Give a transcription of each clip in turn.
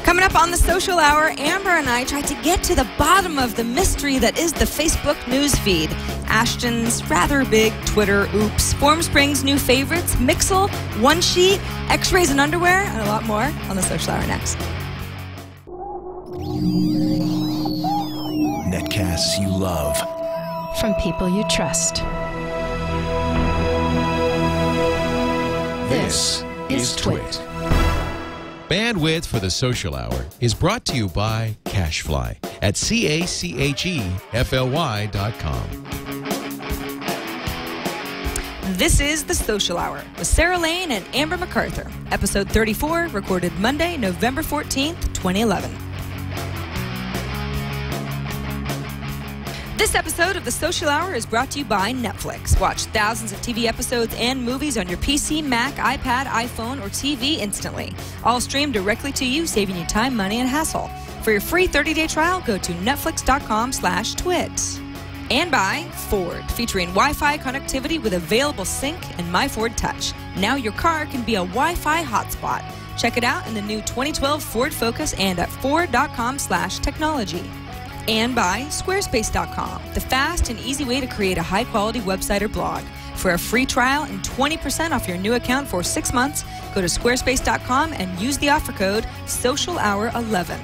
Coming up on the Social Hour, Amber and I tried to get to the bottom of the mystery that is the Facebook news feed. Ashton's rather big Twitter oops, Formspring's new favorites, Mixel, Onesheet, X-rays and underwear, and a lot more on the Social Hour next. Netcasts you love. From people you trust. This is TWiT. Bandwidth for the Social Hour is brought to you by Cashfly at CACHEFLY.com. This is the Social Hour with Sarah Lane and Amber MacArthur. Episode 34, recorded Monday, November 14th, 2011. This episode of the Social Hour is brought to you by Netflix. Watch thousands of TV episodes and movies on your PC, Mac, iPad, iPhone, or TV instantly. All streamed directly to you, saving you time, money, and hassle. For your free 30-day trial, go to netflix.com/twit. And by Ford, featuring Wi-Fi connectivity with available sync and My Ford Touch. Now your car can be a Wi-Fi hotspot. Check it out in the new 2012 Ford Focus and at ford.com/technology. And by Squarespace.com, the fast and easy way to create a high-quality website or blog. For a free trial and 20% off your new account for 6 months, go to squarespace.com and use the offer code SOCIALHOUR11.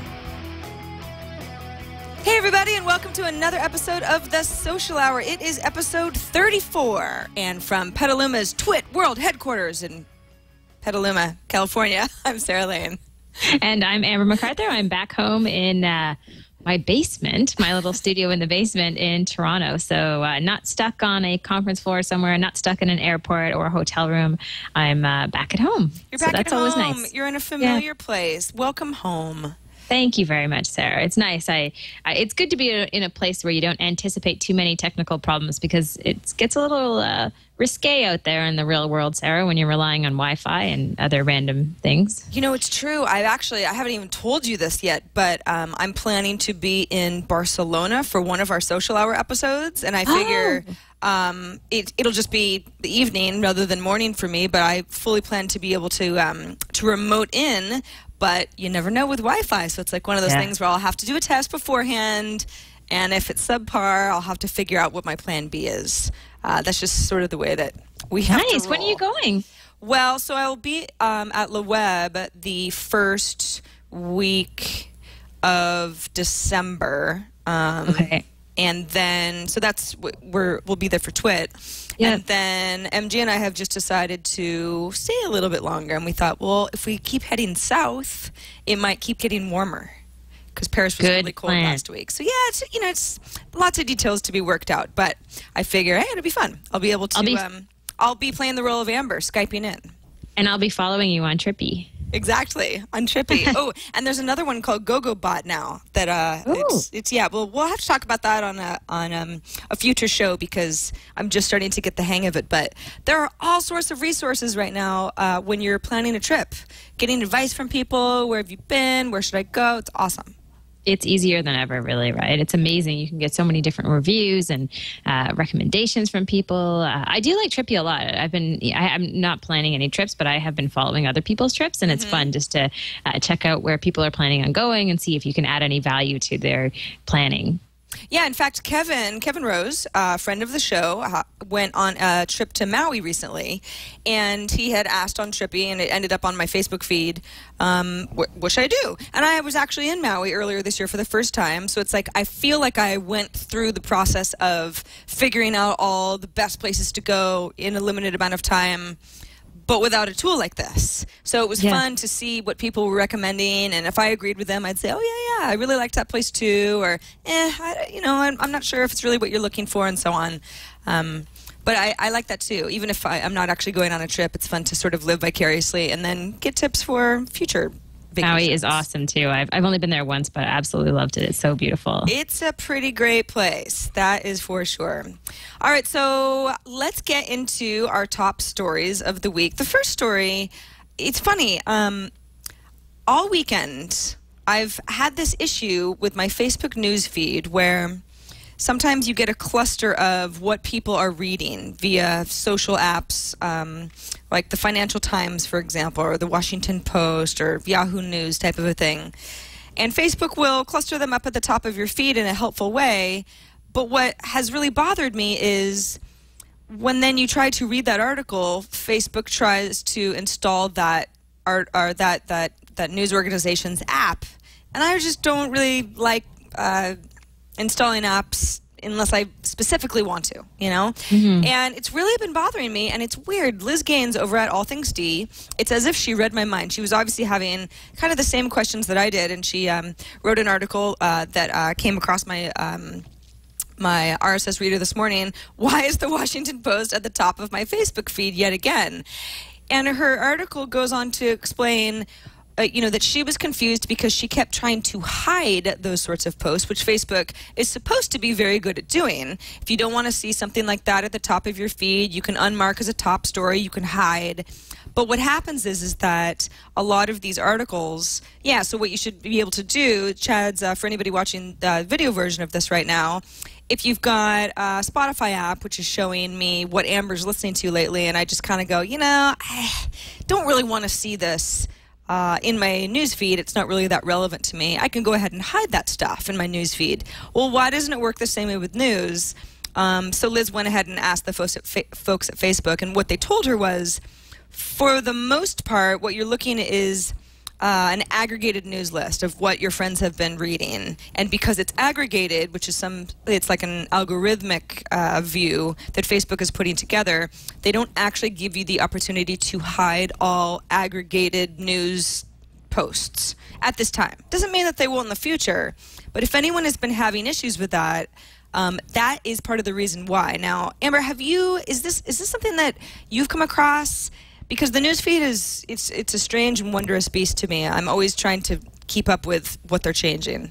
Hey, everybody, and welcome to another episode of the Social Hour. It is episode 34, and from Petaluma's TWiT World Headquarters in Petaluma, California, I'm Sarah Lane. And I'm Amber MacArthur. I'm back home in my basement, my little studio in the basement in Toronto. So not stuck on a conference floor somewhere, not stuck in an airport or a hotel room. I'm back at home. You're back at home. Always nice. You're in a familiar place. Welcome home. Thank you very much, Sarah. It's nice. It's good to be in a place where you don't anticipate too many technical problems, because it gets a little risque out there in the real world, Sarah, when you're relying on Wi-Fi and other random things. You know, it's true. I haven't even told you this yet, but I'm planning to be in Barcelona for one of our Social Hour episodes, and I figure it'll just be the evening rather than morning for me, but I fully plan to be able to remote in. But you never know with Wi-Fi, so it's like one of those things where I'll have to do a test beforehand, and if it's subpar, I'll have to figure out what my plan B is. That's just sort of the way that we have to roll. When are you going? Well, so I'll be at Le Web the first week of December. Okay. And then, so that's, we'll be there for TWiT. Yeah. And then MG and I have just decided to stay a little bit longer. And we thought, well, if we keep heading south, it might keep getting warmer. Because Paris was really cold last week. So yeah, it's lots of details to be worked out. But I figure, hey, it'll be fun. I'll be able to, I'll be playing the role of Amber, Skyping in. And I'll be following you on Trippy. Exactly, on Trippy. Oh, and there's another one called Gogobot now. That we'll have to talk about that on a future show, because I'm just starting to get the hang of it. But there are all sorts of resources right now when you're planning a trip, getting advice from people. Where have you been? Where should I go? It's awesome. It's easier than ever, really, right? It's amazing. You can get so many different reviews and recommendations from people. I do like Trippy a lot. I'm not planning any trips, but I have been following other people's trips, and it's fun just to check out where people are planning on going and see if you can add any value to their planning. Yeah, in fact, Kevin Rose, a friend of the show, went on a trip to Maui recently, and he had asked on Trippy, and it ended up on my Facebook feed, what should I do? And I was actually in Maui earlier this year for the first time, so it's like I feel like I went through the process of figuring out all the best places to go in a limited amount of time, but without a tool like this. So it was fun to see what people were recommending, and if I agreed with them, I'd say, oh, yeah, I really liked that place too, or, I'm not sure if it's really what you're looking for, and so on. But I like that too. Even if I'm not actually going on a trip, it's fun to sort of live vicariously and then get tips for future vacations. Maui is awesome too. I've only been there once, but I absolutely loved it. It's so beautiful. It's a pretty great place. That is for sure. All right, so let's get into our top stories of the week. The first story, it's funny. All weekend, I've had this issue with my Facebook news feed where sometimes you get a cluster of what people are reading via social apps, like the Financial Times, for example, or the Washington Post, or Yahoo News type of a thing. And Facebook will cluster them up at the top of your feed in a helpful way. But what has really bothered me is when then you try to read that article, Facebook tries to install that that news organization's app. And I just don't really like installing apps unless I specifically want to, you know? And it's really been bothering me, and it's weird. Liz Gaines over at All Things D, it's as if she read my mind. She was obviously having kind of the same questions that I did, and she wrote an article that came across my my RSS reader this morning. Why is the Washington Post at the top of my Facebook feed yet again? And her article goes on to explain that she was confused because she kept trying to hide those sorts of posts, which Facebook is supposed to be very good at doing. If you don't want to see something like that at the top of your feed, you can unmark as a top story, you can hide. But what happens is that a lot of these articles, so what you should be able to do, Chad's, for anybody watching the video version of this right now, if you've got a Spotify app, which is showing me what Amber's listening to lately, and I just kind of go, I don't really want to see this in my news feed. It's not really that relevant to me. I can go ahead and hide that stuff in my news feed. Well, why doesn't it work the same way with news? So Liz went ahead and asked the folks at Facebook, and what they told her was, for the most part, what you're looking at is an aggregated news list of what your friends have been reading. And because it's aggregated, which is it's like an algorithmic view that Facebook is putting together, they don't actually give you the opportunity to hide all aggregated news posts at this time. Doesn't mean that they will in the future, but if anyone has been having issues with that, that is part of the reason why. Now, Amber, is this something that you've come across? Because the newsfeed it's a strange and wondrous beast to me. I'm always trying to keep up with what they're changing.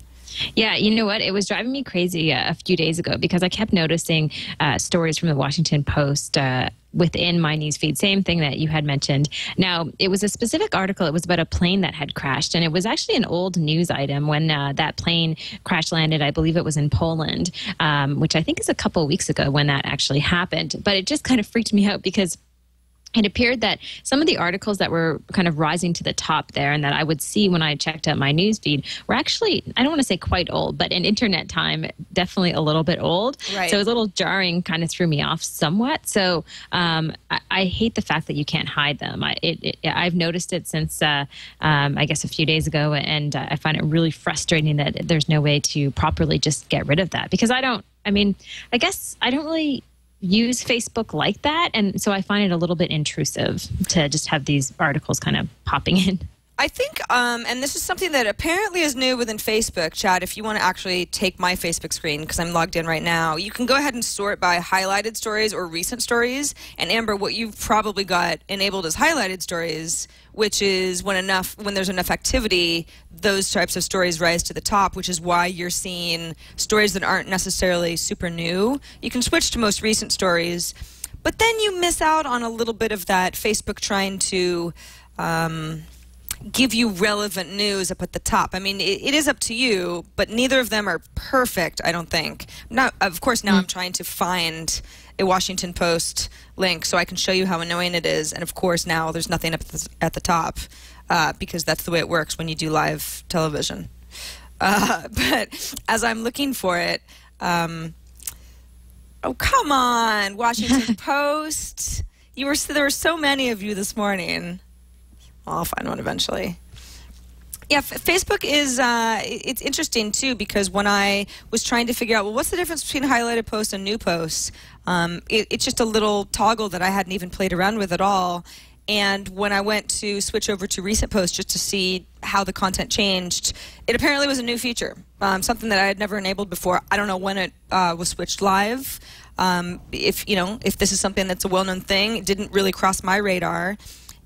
Yeah, you know what? It was driving me crazy a few days ago because I kept noticing stories from the Washington Post within my newsfeed. Same thing that you had mentioned. Now, it was a specific article. It was about a plane that had crashed, and it was actually an old news item when that plane crash landed. I believe it was in Poland, which I think is a couple of weeks ago when that actually happened. But it just kind of freaked me out because it appeared that some of the articles that were kind of rising to the top there and that I would see when I checked out my newsfeed were actually, I don't want to say quite old, but in internet time, definitely a little bit old. Right. So it was a little jarring, kind of threw me off somewhat. So I hate the fact that you can't hide them. I've noticed it since, I guess, a few days ago, and I find it really frustrating that there's no way to properly just get rid of that. Because I guess I don't really use Facebook like that, and so I find it a little bit intrusive to just have these articles kind of popping in. I think, and this is something that apparently is new within Facebook, Chad, if you want to actually take my Facebook screen, because I'm logged in right now, you can go ahead and sort by highlighted stories or recent stories. And Amber, what you've probably got enabled is highlighted stories, which is when there's enough activity, those types of stories rise to the top, which is why you're seeing stories that aren't necessarily super new. You can switch to most recent stories, but then you miss out on a little bit of that Facebook trying to give you relevant news up at the top. I mean, it is up to you, but neither of them are perfect, I don't think. Of course, now I'm trying to find a Washington Post link so I can show you how annoying it is. And of course, now there's nothing up at the top because that's the way it works when you do live television. But as I'm looking for it, oh, come on, Washington Post. There were so many of you this morning. I'll find one eventually. Yeah, Facebook is, it's interesting too, because when I was trying to figure out, well, what's the difference between highlighted posts and new posts? It's just a little toggle that I hadn't even played around with at all. And when I went to switch over to recent posts just to see how the content changed, it apparently was a new feature, something that I had never enabled before. I don't know when it was switched live. If this is something that's a well-known thing, it didn't really cross my radar.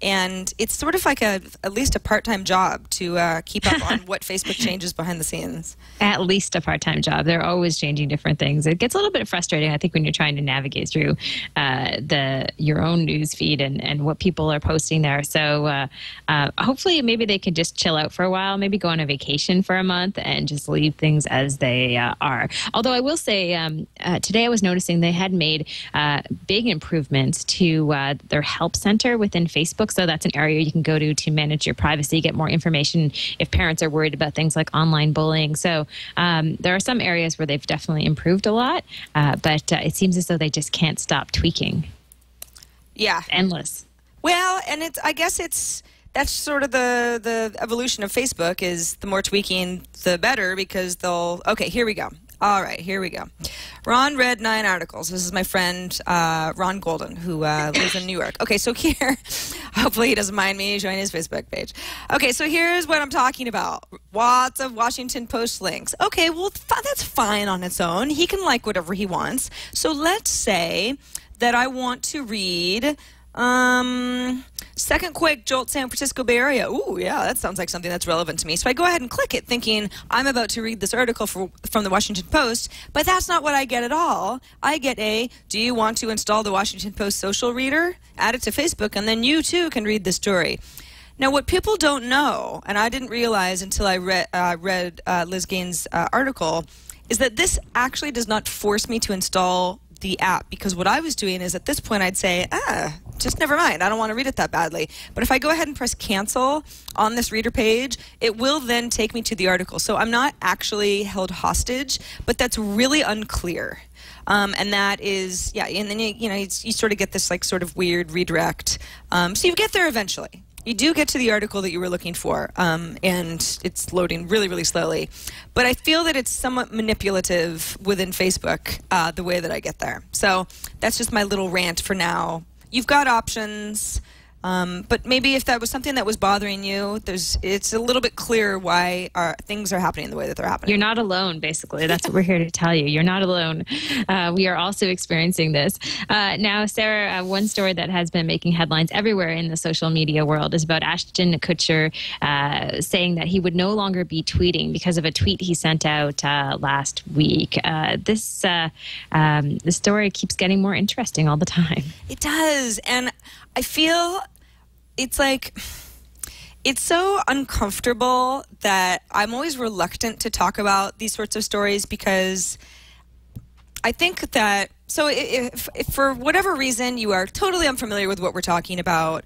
And it's sort of like at least a part-time job to keep up on what Facebook changes behind the scenes. At least a part-time job. They're always changing different things. It gets a little bit frustrating, I think, when you're trying to navigate through your own news feed and what people are posting there. So hopefully maybe they could just chill out for a while, maybe go on a vacation for a month and just leave things as they are. Although I will say today I was noticing they had made big improvements to their help center within Facebook. So that's an area you can go to manage your privacy, get more information if parents are worried about things like online bullying. So there are some areas where they've definitely improved a lot, but it seems as though they just can't stop tweaking. Yeah. It's endless. Well, and I guess that's sort of the evolution of Facebook is the more tweaking, the better, because okay, here we go. All right, here we go. Ron read 9 articles. This is my friend Ron Golden, who lives in New York. Okay, so here, hopefully he doesn't mind me showing his Facebook page. Okay, so here's what I'm talking about. Lots of Washington Post links. Okay, well, that's fine on its own. He can like whatever he wants. So let's say that I want to read... second quake jolt San Francisco Bay Area. Ooh, yeah, that sounds like something that's relevant to me. So I go ahead and click it thinking I'm about to read this article from the Washington Post, but that's not what I get at all. I get do you want to install the Washington Post social reader? Add it to Facebook, and then you too can read the story. Now, what people don't know, and I didn't realize until I read Liz Gaines' article, is that this actually does not force me to install the app, because what I was doing is at this point I'd say, just never mind, I don't want to read it that badly. But if I go ahead and press cancel on this reader page, it will then take me to the article. So I'm not actually held hostage, but that's really unclear. And that is, yeah, and then you sort of get this like sort of weird redirect. So you get there eventually. You do get to the article that you were looking for, and it's loading really, really slowly. But I feel that it's somewhat manipulative within Facebook, the way that I get there. So that's just my little rant for now. You've got options, but maybe if that was something that was bothering you, it's a little bit clearer why things are happening the way that they're happening. You're not alone, basically. That's what we're here to tell you. You're not alone. We are also experiencing this. Now, Sarah, one story that has been making headlines everywhere in the social media world is about Ashton Kutcher saying that he would no longer be tweeting because of a tweet he sent out last week. This story keeps getting more interesting all the time. It does, and I feel it's like it's so uncomfortable that I'm always reluctant to talk about these sorts of stories, because I think that, so if for whatever reason you are totally unfamiliar with what we're talking about,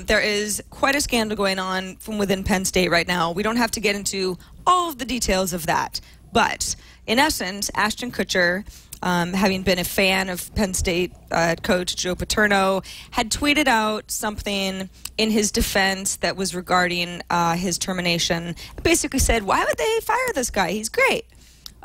there is quite a scandal going on from within Penn State right now. We don't have to get into all of the details of that. But in essence, Ashton Kutcher, having been a fan of Penn State coach Joe Paterno, had tweeted out something in his defense that was regarding his termination. Basically said, why would they fire this guy? He's great.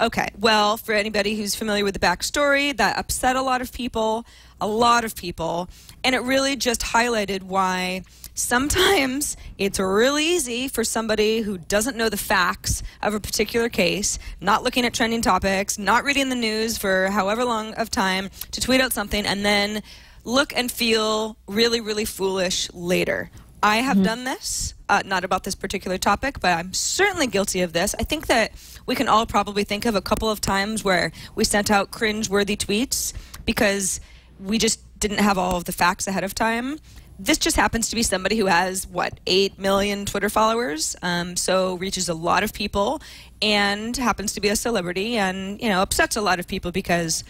Okay, well, for anybody who's familiar with the backstory, that upset a lot of people, and it really just highlighted why sometimes it's really easy for somebody who doesn't know the facts of a particular case, not looking at trending topics, not reading the news for however long of time, to tweet out something and then look and feel really, really foolish later. I have done this, not about this particular topic, but I'm certainly guilty of this. I think that we can all probably think of a couple of times where we sent out cringe-worthy tweets because we just didn't have all of the facts ahead of time. This just happens to be somebody who has, 8 million Twitter followers, so reaches a lot of people, and happens to be a celebrity, and, upsets a lot of people because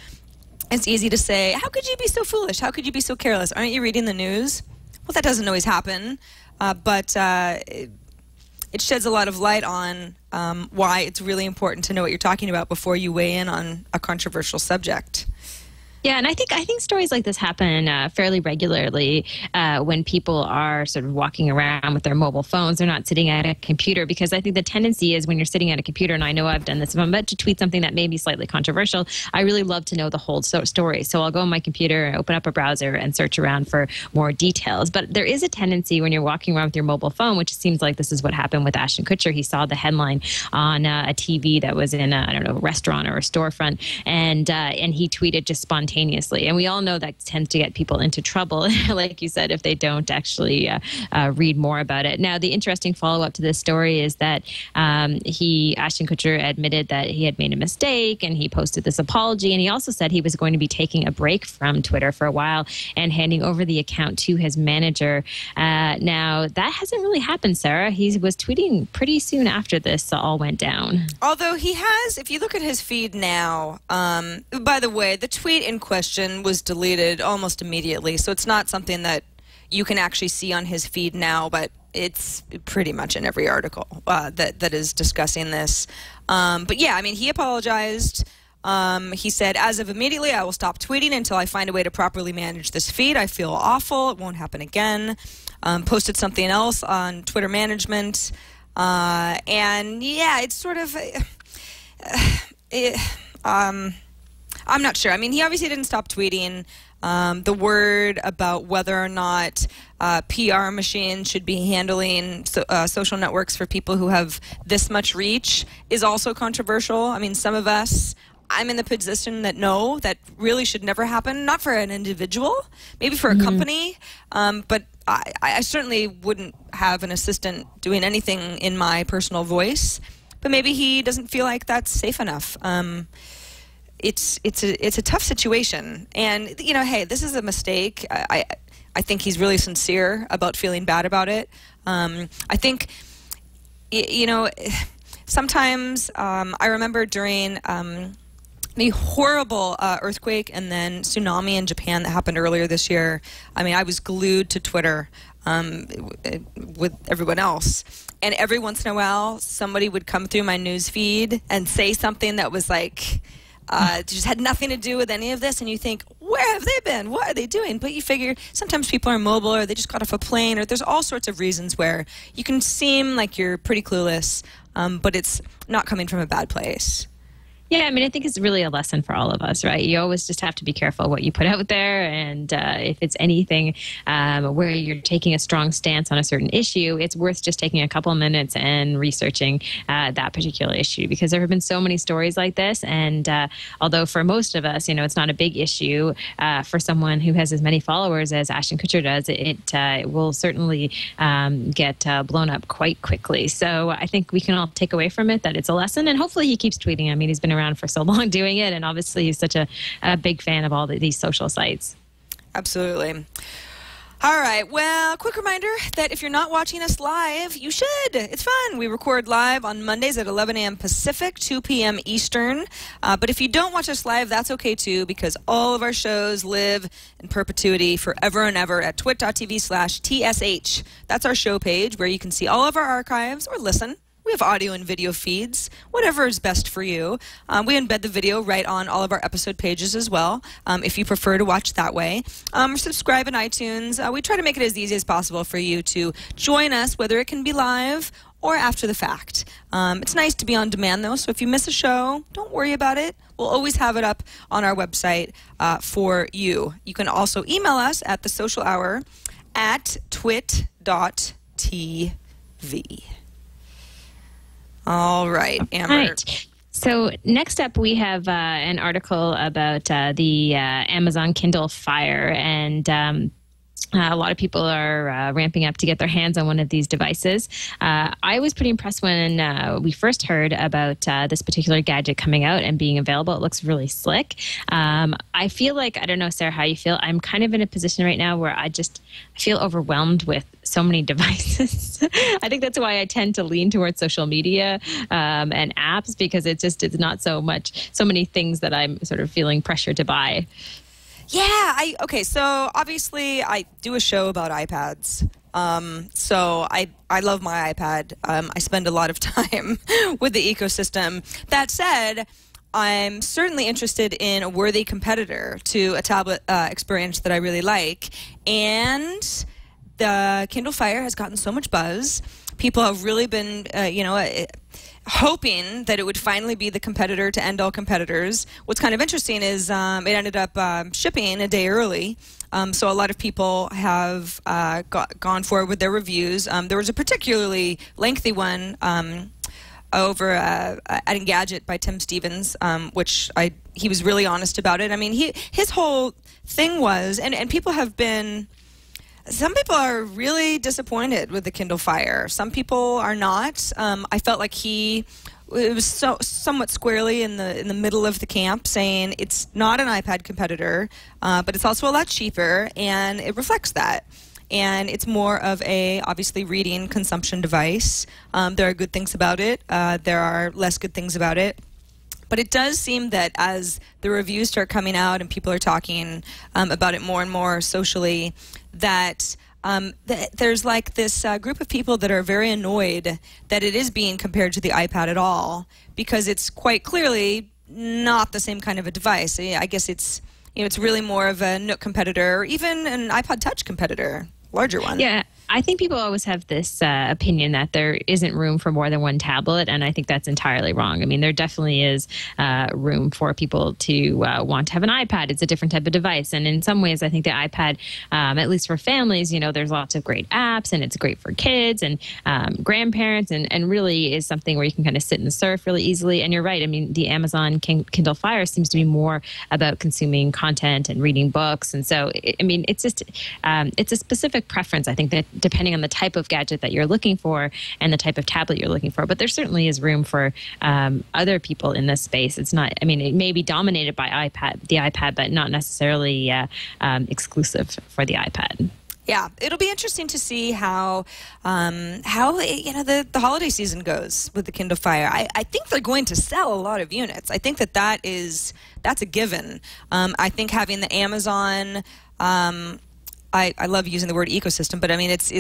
it's easy to say, how could you be so foolish? How could you be so careless? Aren't you reading the news? Well, that doesn't always happen, but it sheds a lot of light on why it's really important to know what you're talking about before you weigh in on a controversial subject. Yeah, and I think stories like this happen fairly regularly when people are sort of walking around with their mobile phones. They're not sitting at a computer, because I think the tendency is when you're sitting at a computer, and I know I've done this, if I'm about to tweet something that may be slightly controversial, I really love to know the whole story. So I'll go on my computer, open up a browser, and search around for more details. But there is a tendency when you're walking around with your mobile phone, which seems like this is what happened with Ashton Kutcher. He saw the headline on a TV that was in a restaurant or a storefront, and he tweeted just spontaneously instantaneously. And we all know that tends to get people into trouble, like you said, if they don't actually read more about it. Now, the interesting follow-up to this story is that Ashton Kutcher admitted that he had made a mistake, and he posted this apology. And he also said he was going to be taking a break from Twitter for a while and handing over the account to his manager. Now, that hasn't really happened, Sarah. He was tweeting pretty soon after this all went down. Although he has, if you look at his feed now, by the way, the tweet in question was deleted almost immediately, so it's not something that you can actually see on his feed now, but it's pretty much in every article that is discussing this. But yeah, I mean, he apologized. He said, as of immediately, I will stop tweeting until I find a way to properly manage this feed. I feel awful. It won't happen again. Posted something else on Twitter management. And yeah, it's sort of, I'm not sure. I mean, he obviously didn't stop tweeting. The word about whether or not PR machines should be handling social networks for people who have this much reach is also controversial. I mean, some of us, I'm in the position that no, that really should never happen. Not for an individual, maybe for a company, but I certainly wouldn't have an assistant doing anything in my personal voice. But maybe he doesn't feel like that's safe enough. It's a tough situation, and you know, hey, this is a mistake. I think he's really sincere about feeling bad about it. I think, you know, sometimes I remember during the horrible earthquake and then tsunami in Japan that happened earlier this year. I mean, I was glued to Twitter with everyone else. And every once in a while, somebody would come through my news feed and say something that was like, just had nothing to do with any of this. And you think, where have they been? What are they doing? But you figure sometimes people are mobile, or they just got off a plane, or there's all sorts of reasons where you can seem like you're pretty clueless, but it's not coming from a bad place. Yeah, I mean, I think it's really a lesson for all of us, right? You always just have to be careful what you put out there. And if it's anything where you're taking a strong stance on a certain issue, it's worth just taking a couple of minutes and researching that particular issue, because there have been so many stories like this. And although for most of us, you know, it's not a big issue, for someone who has as many followers as Ashton Kutcher does, it will certainly get blown up quite quickly. So I think we can all take away from it that it's a lesson, and hopefully he keeps tweeting. I mean, he's been around for so long doing it, and obviously he's such a big fan of all these social sites. Absolutely. All right, well, quick reminder that if you're not watching us live, you should. It's fun. We record live on Mondays at 11 a.m. Pacific, 2 p.m. Eastern. But if you don't watch us live, that's okay too, because all of our shows live in perpetuity forever and ever at twit.tv/TSH. That's our show page where you can see all of our archives or listen. We have audio and video feeds, whatever is best for you. We embed the video right on all of our episode pages as well, if you prefer to watch that way. Subscribe in iTunes. We try to make it as easy as possible for you to join us, whether it can be live or after the fact. It's nice to be on demand, though, so if you miss a show, don't worry about it. We'll always have it up on our website for you. You can also email us at thesocialhour@twit.tv. All right, Amber. Right. So next up, we have an article about the Amazon Kindle Fire, and a lot of people are ramping up to get their hands on one of these devices. I was pretty impressed when we first heard about this particular gadget coming out and being available. It looks really slick. I feel like, I don't know, Sarah, how you feel. I'm kind of in a position right now where I feel overwhelmed with so many devices. I think that's why I tend to lean towards social media and apps, because it's not so many things that I'm sort of feeling pressure to buy. Yeah, okay, so obviously I do a show about iPads. So I love my iPad. I spend a lot of time with the ecosystem. That said, I'm certainly interested in a worthy competitor to a tablet experience that I really like. And the Kindle Fire has gotten so much buzz. People have really been, hoping that it would finally be the competitor to end all competitors. What's kind of interesting is it ended up shipping a day early. So a lot of people have gone forward with their reviews. There was a particularly lengthy one over at Engadget by Tim Stevens, which he was really honest about it. I mean, his whole thing was, and people have been. Some people are really disappointed with the Kindle Fire. Some people are not. I felt like it was somewhat squarely in the middle of the camp, saying it's not an iPad competitor, but it's also a lot cheaper, and it reflects that. And it's more of a, obviously, reading consumption device. There are good things about it. There are less good things about it. But it does seem that as the reviews start coming out and people are talking about it more and more socially, that there's like this group of people that are very annoyed that it is being compared to the iPad at all, because it's quite clearly not the same kind of a device. I guess it's really more of a Nook competitor, or even an iPod Touch competitor, larger one. Yeah. I think people always have this opinion that there isn't room for more than one tablet, and I think that's entirely wrong. I mean, there definitely is room for people to want to have an iPad. It's a different type of device, and in some ways, I think the iPad, at least for families, there's lots of great apps, and it's great for kids and grandparents, and really is something where you can kind of sit and surf really easily. And you're right. I mean, the Amazon Kindle Fire seems to be more about consuming content and reading books, and so it's just it's a specific preference. I think that depending on the type of gadget that you're looking for and the type of tablet you're looking for. But there certainly is room for other people in this space. It's not, it may be dominated by the iPad, but not necessarily exclusive for the iPad. Yeah, it'll be interesting to see how the holiday season goes with the Kindle Fire. I think they're going to sell a lot of units. I think that's a given. I think having the Amazon. I love using the word ecosystem, but I mean it's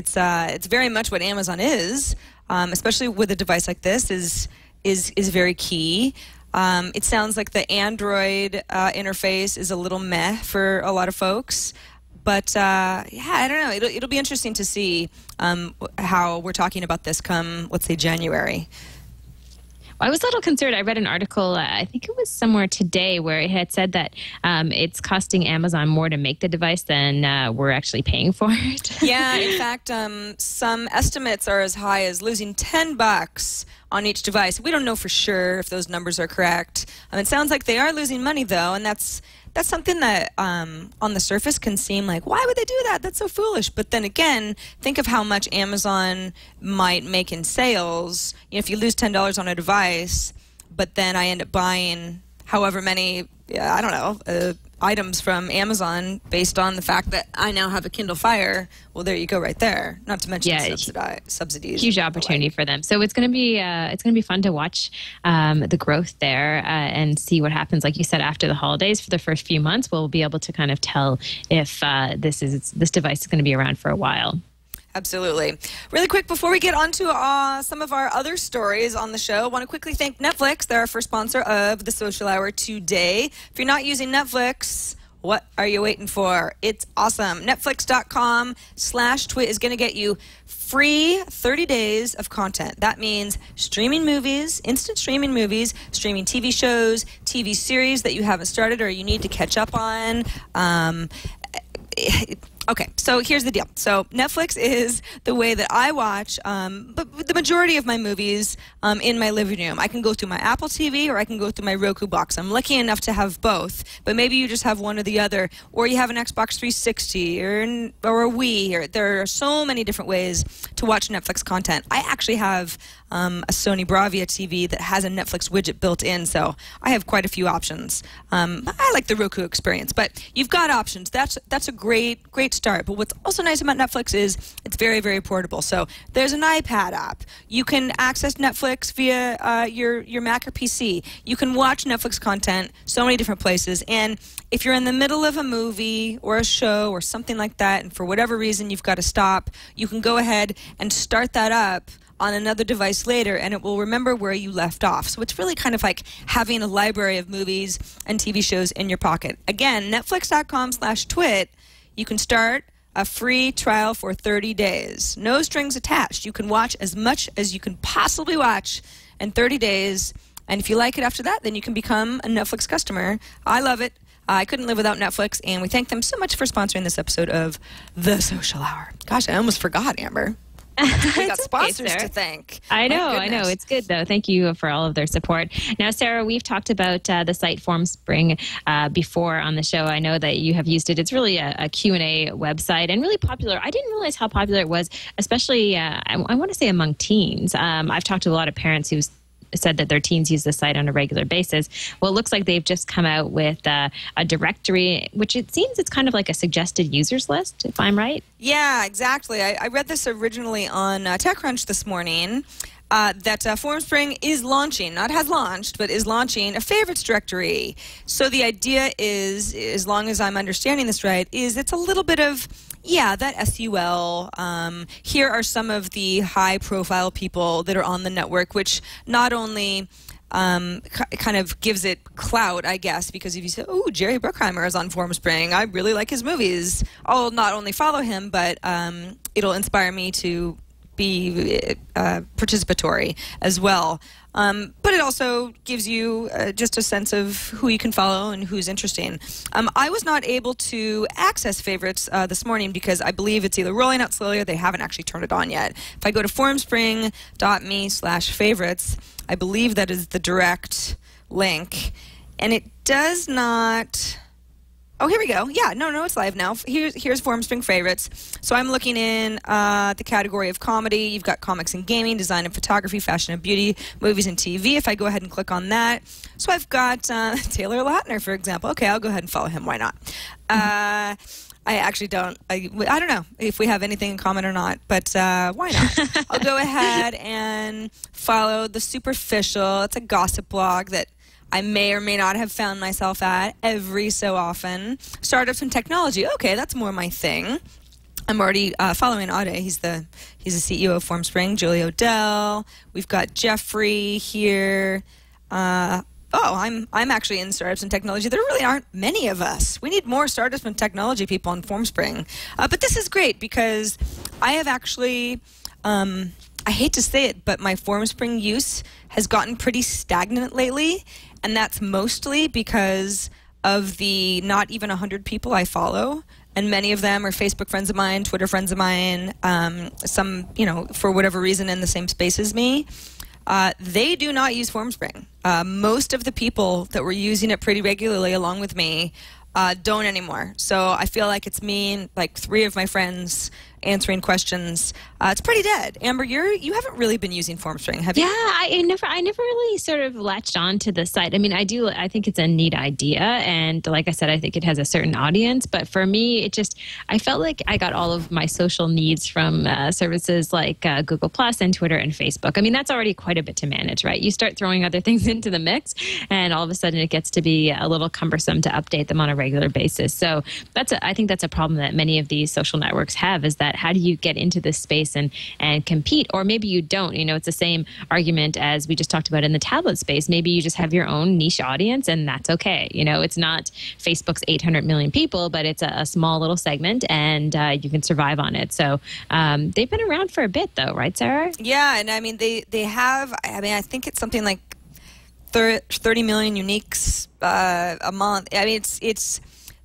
very much what Amazon is, especially with a device like this is very key. It sounds like the Android interface is a little meh for a lot of folks, but I don't know. It'll be interesting to see how we're talking about this come, let's say, January. I was a little concerned. I read an article, I think it was somewhere today, where it had said that it's costing Amazon more to make the device than we're actually paying for it. Yeah, in fact, some estimates are as high as losing $10 on each device. We don't know for sure if those numbers are correct. It sounds like they are losing money, though, and that's something that on the surface can seem like, why would they do that? That's so foolish. But then again, think of how much Amazon might make in sales. If you lose $10 on a device, but then I end up buying however many, items from Amazon based on the fact that I now have a Kindle Fire. Well, there you go, right there. Not to mention subsidies. Huge opportunity for them. So it's going to be fun to watch the growth there and see what happens. Like you said, after the holidays, for the first few months, we'll be able to kind of tell if this device is going to be around for a while. Absolutely. Really quick, before we get on to some of our other stories on the show, I want to quickly thank Netflix. They're our first sponsor of the Social Hour today. If you're not using Netflix, what are you waiting for? It's awesome. Netflix.com/twit is going to get you free 30 days of content. That means streaming movies, instant streaming movies, streaming TV shows, TV series that you haven't started or you need to catch up on. Okay, so here's the deal. So Netflix is the way that I watch but the majority of my movies in my living room. I can go through my Apple TV or I can go through my Roku box. I'm lucky enough to have both, but maybe you just have one or the other, or you have an Xbox 360 or a Wii. There are so many different ways to watch Netflix content. I actually have a Sony Bravia TV that has a Netflix widget built in, so I have quite a few options. I like the Roku experience, but you've got options. That's a great start. But what's also nice about Netflix is it's very, very portable. So there's an iPad app. You can access Netflix via your Mac or PC. You can watch Netflix content so many different places. And if you're in the middle of a movie or a show or something like that, and for whatever reason you've got to stop, you can go ahead and start that up on another device later, and it will remember where you left off. So it's really kind of like having a library of movies and TV shows in your pocket. Again, netflix.com/twit. You can start a free trial for 30 days. No strings attached. You can watch as much as you can possibly watch in 30 days. And if you like it after that, then you can become a Netflix customer. I love it. I couldn't live without Netflix, and we thank them so much for sponsoring this episode of The Social Hour. Gosh, I almost forgot, Amber. We got sponsors Sarah. to thank. I know. goodness. It's good, though. Thank you for all of their support. Now, Sarah, we've talked about the site Formspring before on the show. I know that you have used it. It's really a Q&A website and really popular. I didn't realize how popular it was, especially, I want to say, among teens. I've talked to a lot of parents who said that their teens use the site on a regular basis. Well, it looks like they've just come out with a directory, which it seems it's kind of like a suggested users list, if I'm right. Yeah, exactly. I read this originally on TechCrunch this morning. That Formspring is launching, not has launched, but is launching a favorites directory. So the idea is, as long as I'm understanding this right, is it's a little bit of, yeah, that SUL. Here are some of the high-profile people that are on the network, which not only kind of gives it clout, I guess, because if you say, oh, Jerry Bruckheimer is on Formspring, I really like his movies, I'll not only follow him, but it'll inspire me to be participatory as well. But it also gives you just a sense of who you can follow and who's interesting. I was not able to access favorites this morning because I believe it's either rolling out slowly or they haven't actually turned it on yet. If I go to formspring.me/favorites, I believe that is the direct link, and it does not... Oh, here we go. Yeah, no, it's live now. Here's Formspring favorites. So I'm looking in the category of comedy. You've got comics and gaming, design and photography, fashion and beauty, movies and TV. If I go ahead and click on that. So I've got Taylor Lautner, for example. Okay, I'll go ahead and follow him. Why not? I actually don't. I don't know if we have anything in common or not, but why not? I'll go ahead and follow The Superficial. It's a gossip blog that I may or may not have found myself at every so often. Startups and technology. Okay, that's more my thing. I'm already following Ade. He's the CEO of Formspring. Julie Odell. We've got Jeffrey here. I'm actually in startups and technology. There really aren't many of us. We need more startups and technology people on Formspring. But this is great because I have actually... I hate to say it, but my Formspring use has gotten pretty stagnant lately, and that's mostly because of the not even 100 people I follow, and many of them are Facebook friends of mine, Twitter friends of mine, some, for whatever reason in the same space as me. They do not use Formspring. Most of the people that were using it pretty regularly along with me don't anymore. So I feel like it's me and like 3 of my friends answering questions. It's pretty dead. Amber, you haven't really been using Formspring, have you? Yeah, I never really sort of latched on to the site. I mean, I think it's a neat idea, and like I said, I think it has a certain audience, but for me, I felt like I got all of my social needs from services like Google Plus and Twitter and Facebook. I mean, that's already quite a bit to manage, right? You start throwing other things into the mix, and all of a sudden it gets to be a little cumbersome to update them on a regular basis. So I think that's a problem that many of these social networks have, is that how do you get into this space and compete? Or maybe you don't. It's the same argument as we just talked about in the tablet space. Maybe you just have your own niche audience, and that's okay. It's not Facebook's 800 million people, but it's a small little segment, and you can survive on it. So they've been around for a bit, though, right, Sarah? Yeah, and I mean, they have, I think it's something like 30 million uniques a month. I mean, it's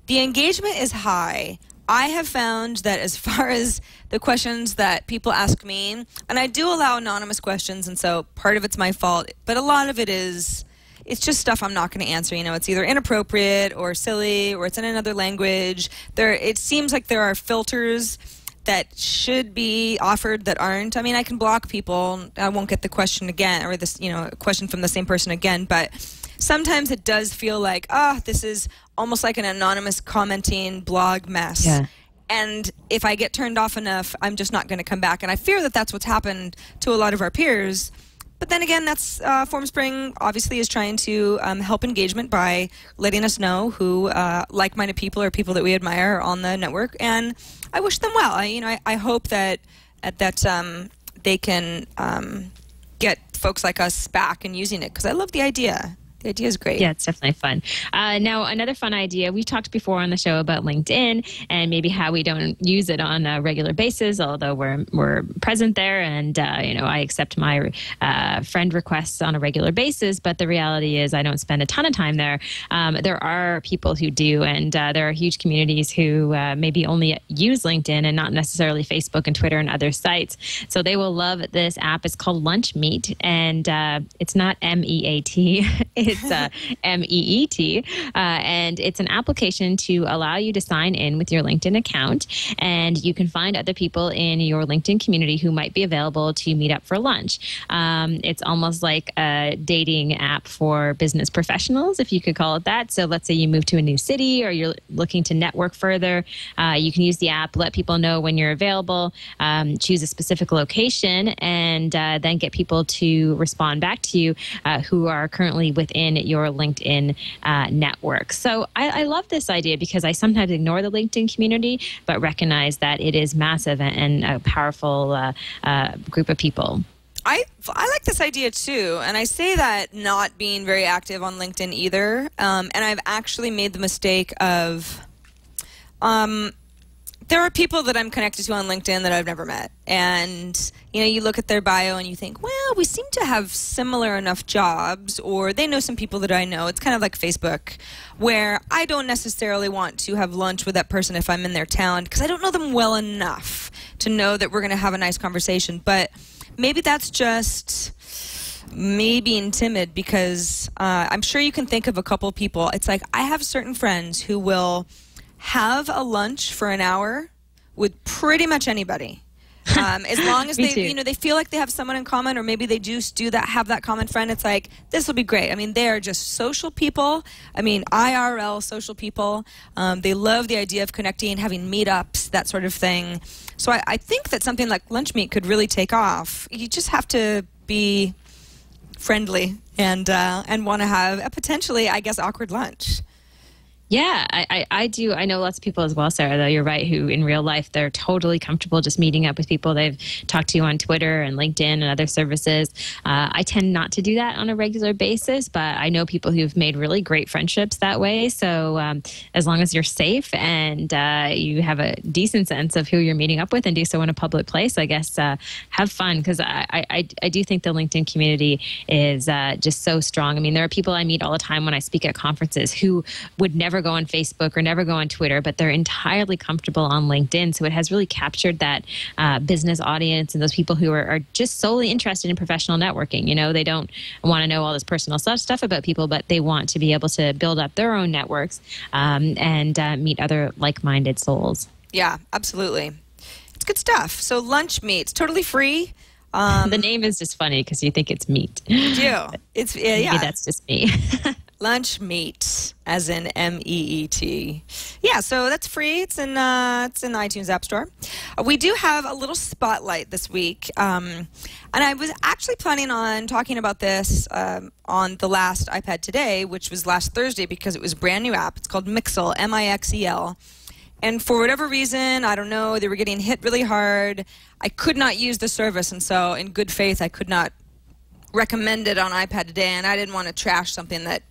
the engagement is high. I have found that as far as the questions that people ask me, and I do allow anonymous questions, and so part of it's my fault, but a lot of it is, it's just stuff I'm not going to answer. It's either inappropriate or silly, or it's in another language. It seems like there are filters that should be offered that aren't. I mean, I can block people. I won't get the question again, or this, a question from the same person again, but sometimes it does feel like, this is almost like an anonymous commenting blog mess. Yeah. And if I get turned off enough, I'm just not going to come back. And I fear that that's what's happened to a lot of our peers. But then again, that's Formspring obviously is trying to help engagement by letting us know who like-minded people or people that we admire are on the network. And I wish them well. I hope that they can get folks like us back and using it, because I love the idea. The idea is great. Yeah, it's definitely fun. Now, another fun idea, we've talked before on the show about LinkedIn and maybe how we don't use it on a regular basis, although we're present there. And, I accept my friend requests on a regular basis. But the reality is I don't spend a ton of time there. There are people who do. And there are huge communities who maybe only use LinkedIn and not necessarily Facebook and Twitter and other sites. So they will love this app. It's called Lunchmeet. And it's not MEAT. It's MEET, and it's an application to allow you to sign in with your LinkedIn account, and you can find other people in your LinkedIn community who might be available to meet up for lunch. It's almost like a dating app for business professionals, if you could call it that. So let's say you move to a new city or you're looking to network further. You can use the app, let people know when you're available, choose a specific location, and then get people to respond back to you who are currently within your LinkedIn network. So I love this idea because I sometimes ignore the LinkedIn community, but recognize that it is massive and a powerful group of people. I like this idea too, and I say that not being very active on LinkedIn either, and I've actually made the mistake of there are people that I'm connected to on LinkedIn that I've never met. And, you look at their bio and you think, well, we seem to have similar enough jobs, or they know some people that I know. It's kind of like Facebook, where I don't necessarily want to have lunch with that person if I'm in their town, because I don't know them well enough to know that we're going to have a nice conversation. But maybe that's just me being timid, because I'm sure you can think of a couple people. It's like I have certain friends who will have a lunch for an hour with pretty much anybody, as long as they feel like they have someone in common, or maybe they just have that common friend. It's like, this will be great. I mean, they are just social people. I mean, IRL social people. They love the idea of connecting, having meetups, that sort of thing. So I think that something like Lunchmeet could really take off. You just have to be friendly and want to have a potentially, I guess, awkward lunch. Yeah, I do. I know lots of people as well, Sarah, though you're right, who in real life, they're totally comfortable just meeting up with people they've talked to on Twitter and LinkedIn and other services. I tend not to do that on a regular basis, but I know people who've made really great friendships that way. So as long as you're safe and you have a decent sense of who you're meeting up with and do so in a public place, I guess have fun, because I do think the LinkedIn community is just so strong. I mean, there are people I meet all the time when I speak at conferences who would never go on Facebook or never go on Twitter, but they're entirely comfortable on LinkedIn. So it has really captured that business audience and those people who are just solely interested in professional networking. They don't want to know all this personal stuff about people, but they want to be able to build up their own networks and meet other like-minded souls. Yeah, absolutely. It's good stuff. So Lunchmeet, it's totally free. The name is just funny because you think it's meat. You do. It's Maybe that's just me. Lunchmeet, as in MEET. Yeah, so that's free. It's in iTunes App Store. We do have a little spotlight this week, and I was actually planning on talking about this on the last iPad Today, which was last Thursday, because it was a brand new app. It's called Mixel, Mixel. And for whatever reason, I don't know, they were getting hit really hard. I could not use the service, and so in good faith, I could not recommend it on iPad Today, and I didn't want to trash something that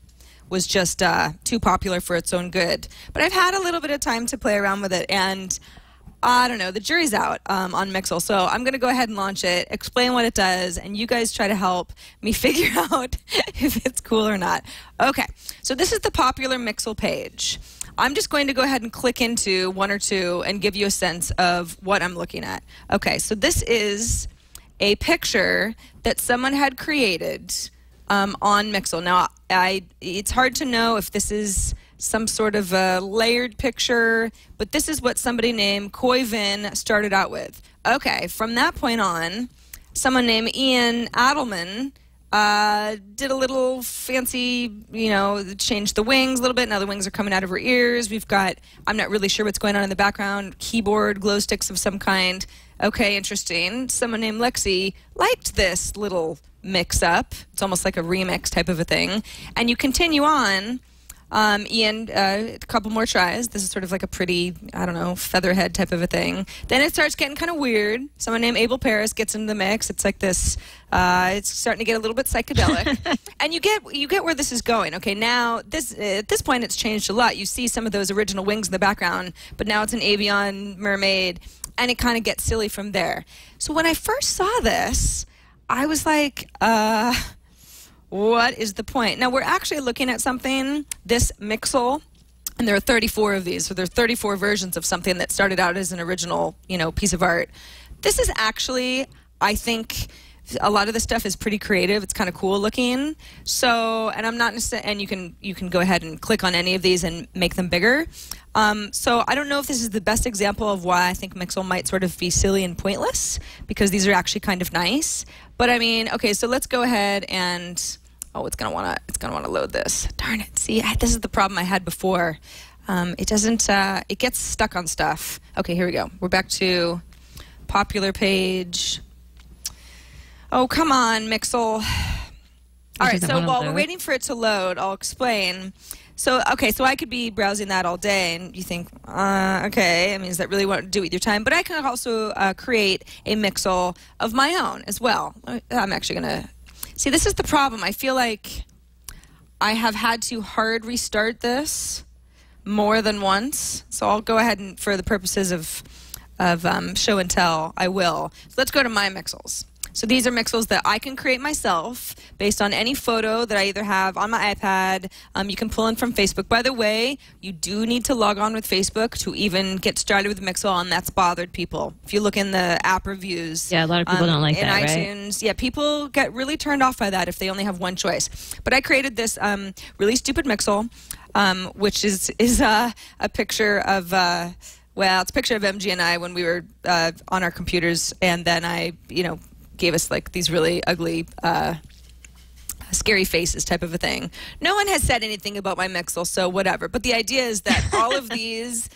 was just too popular for its own good. But I've had a little bit of time to play around with it, and I don't know, the jury's out on Mixel. So I'm going to go ahead and launch it, explain what it does, and you guys try to help me figure out if it's cool or not. Okay, so this is the popular Mixel page. I'm just going to go ahead and click into one or two and give you a sense of what I'm looking at. Okay, so this is a picture that someone had created on Mixel. Now, it's hard to know if this is some sort of a layered picture, but this is what somebody named Koivin started out with. Okay, from that point on, someone named Ian Adelman did a little fancy, changed the wings a little bit. Now the wings are coming out of her ears. We've got, I'm not really sure what's going on in the background, keyboard, glow sticks of some kind. Okay, interesting. Someone named Lexi liked this little mix-up. It's almost like a remix type of a thing. And you continue on. Ian, a couple more tries. This is sort of like a pretty, I don't know, featherhead type of a thing. Then it starts getting kind of weird. Someone named Abel Paris gets into the mix. It's like this, it's starting to get a little bit psychedelic. And you get where this is going. Okay, now, at this point, it's changed a lot. You see some of those original wings in the background, but now it's an avian mermaid, and it kind of gets silly from there. So when I first saw this, I was like, what is the point? Now, we're actually looking at something, this Mixel, and there are 34 of these, so there are 34 versions of something that started out as an original, piece of art. This is actually, I think, a lot of the stuff is pretty creative. It's kind of cool looking. So, and I'm not necessarily, and you can go ahead and click on any of these and make them bigger. So I don't know if this is the best example of why I think Mixel might sort of be silly and pointless, because these are actually kind of nice. But I mean, okay, so let's go ahead and, it's gonna wanna load this. Darn it! See, this is the problem I had before. It doesn't. It gets stuck on stuff. Okay, here we go. We're back to popular page. Oh, come on, Mixel. All right, so while we're waiting for it to load, I'll explain. So, okay, so I could be browsing that all day, and you think, okay, I mean, is that really what to do with your time? But I can also create a Mixel of my own as well. I'm actually going to... See, this is the problem. I feel like I have had to hard restart this more than once. So I'll go ahead and, for the purposes of show and tell, I will. So let's go to my Mixels. So these are Mixels that I can create myself based on any photo that I either have on my iPad. You can pull in from Facebook. By the way, you do need to log on with Facebook to even get started with Mixel, and that's bothered people. If you look in the app reviews, yeah, a lot of people don't like that, in iTunes, yeah, people get really turned off by that if they only have one choice. But I created this really stupid Mixel, which is a picture of. Well, it's a picture of MG and I when we were on our computers, and then I, gave us like these really ugly, scary faces type of a thing. No one has said anything about my Mixel, so whatever. But the idea is that all of these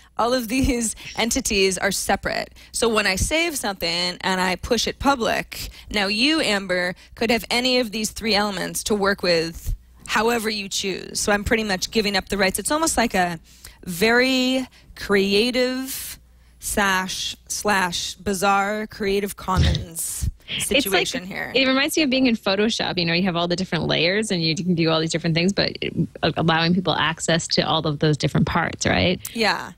entities are separate. So when I save something and I push it public, now you, Amber, could have any of these three elements to work with however you choose. So I'm pretty much giving up the rights. It's almost like a very creative / bizarre Creative Commons situation here. It reminds me of being in Photoshop. You have all the different layers and you can do all these different things, but allowing people access to all of those different parts, right? Yeah.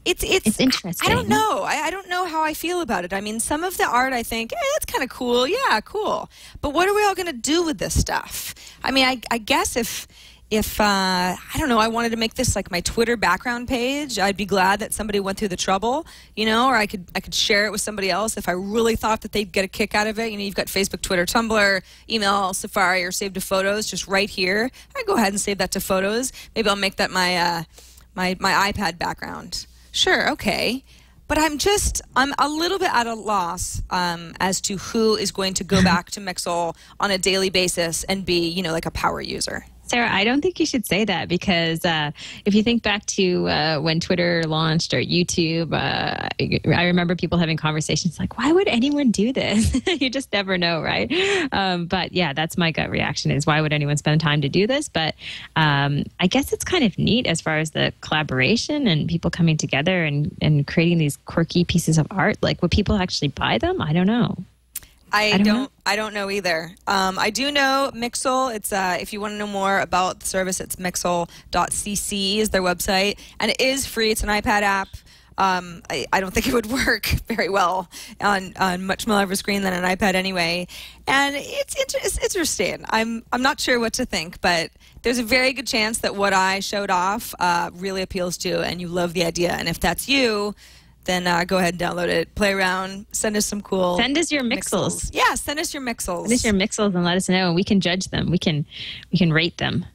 It's interesting. I don't know. I don't know how I feel about it. I mean, some of the art I think, that's kind of cool. Yeah, cool. But what are we all going to do with this stuff? I mean, I guess if I don't know, I wanted to make this like my Twitter background page, I'd be glad that somebody went through the trouble, or I could share it with somebody else if I really thought that they'd get a kick out of it. You've got Facebook, Twitter, Tumblr, email, Safari, or Save to Photos just right here. I'd go ahead and save that to Photos. Maybe I'll make that my my iPad background. Sure, okay. But I'm a little bit at a loss as to who is going to go back to Mixel on a daily basis and be, like a power user. Sarah, I don't think you should say that because if you think back to when Twitter launched or YouTube, I remember people having conversations like, why would anyone do this? You just never know, right? But yeah, that's my gut reaction is why would anyone spend time to do this? But I guess it's kind of neat as far as the collaboration and people coming together and creating these quirky pieces of art. Like, would people actually buy them? I don't know. I don't know either. I do know Mixel. It's if you want to know more about the service, it's mixel.cc is their website, and it is free. It's an iPad app. I don't think it would work very well on much smaller of a screen than an iPad anyway. And it's interesting. I'm not sure what to think, but there's a very good chance that what I showed off really appeals to you, and you love the idea. And if that's you, then go ahead and download it, play around, send us some cool... Send us your Mixels. Yeah, send us your Mixels. Send us your Mixels and let us know, and we can judge them. We can rate them.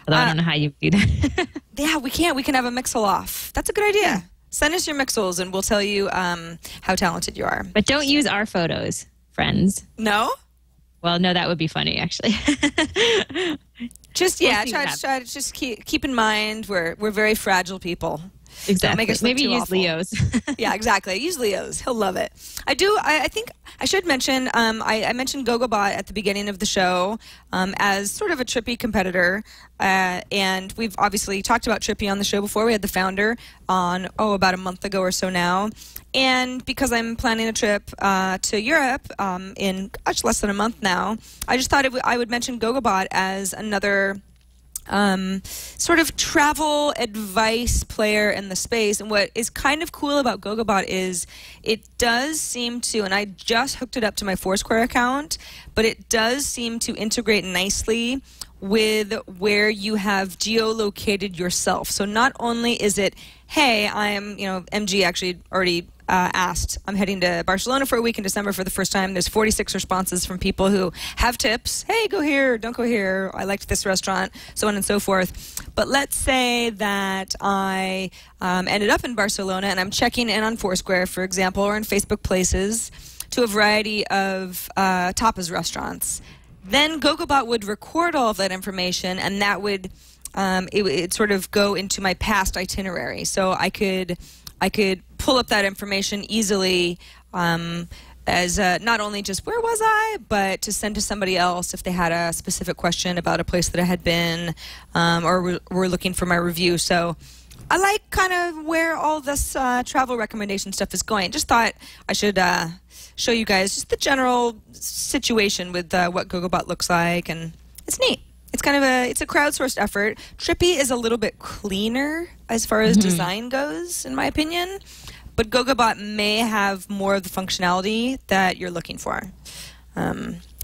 Although I don't know how you do that. Yeah, we can. We can have a Mixel off. That's a good idea. Yeah. Send us your Mixels, and we'll tell you how talented you are. But don't use our photos, friends. No? Well, no, that would be funny, actually. Try to just keep in mind we're very fragile people. Exactly. Don't make us look Maybe too use awful. Leo's. Yeah, exactly. Use Leo's. He'll love it. I think I should mention, I mentioned Gogobot at the beginning of the show as sort of a Trippy competitor. And we've obviously talked about Trippy on the show before. We had the founder on, about a month ago or so now. And because I'm planning a trip to Europe in less than a month now, I just thought I would mention Gogobot as another sort of travel advice player in the space. And what is kind of cool about Gogobot is it does seem to, and I just hooked it up to my Foursquare account, but it does seem to integrate nicely with where you have geolocated yourself. So not only is it, hey, MG actually already asked, I'm heading to Barcelona for a week in December for the first time. There's 46 responses from people who have tips. Hey, go here, don't go here. I liked this restaurant, so on and so forth. But let's say that I ended up in Barcelona and I'm checking in on Foursquare, for example, or in Facebook Places to a variety of tapas restaurants. Then Gogobot would record all of that information, and that would it sort of go into my past itinerary. So I could pull up that information easily as not only just where was I, but to send to somebody else if they had a specific question about a place that I had been or were looking for my review. So I like kind of where all this travel recommendation stuff is going. Just thought I should show you guys just the general situation with what Gogobot looks like, and it's neat. It's kind of it's a crowdsourced effort. Trippy is a little bit cleaner as far as design goes, in my opinion, but Gogobot may have more of the functionality that you're looking for.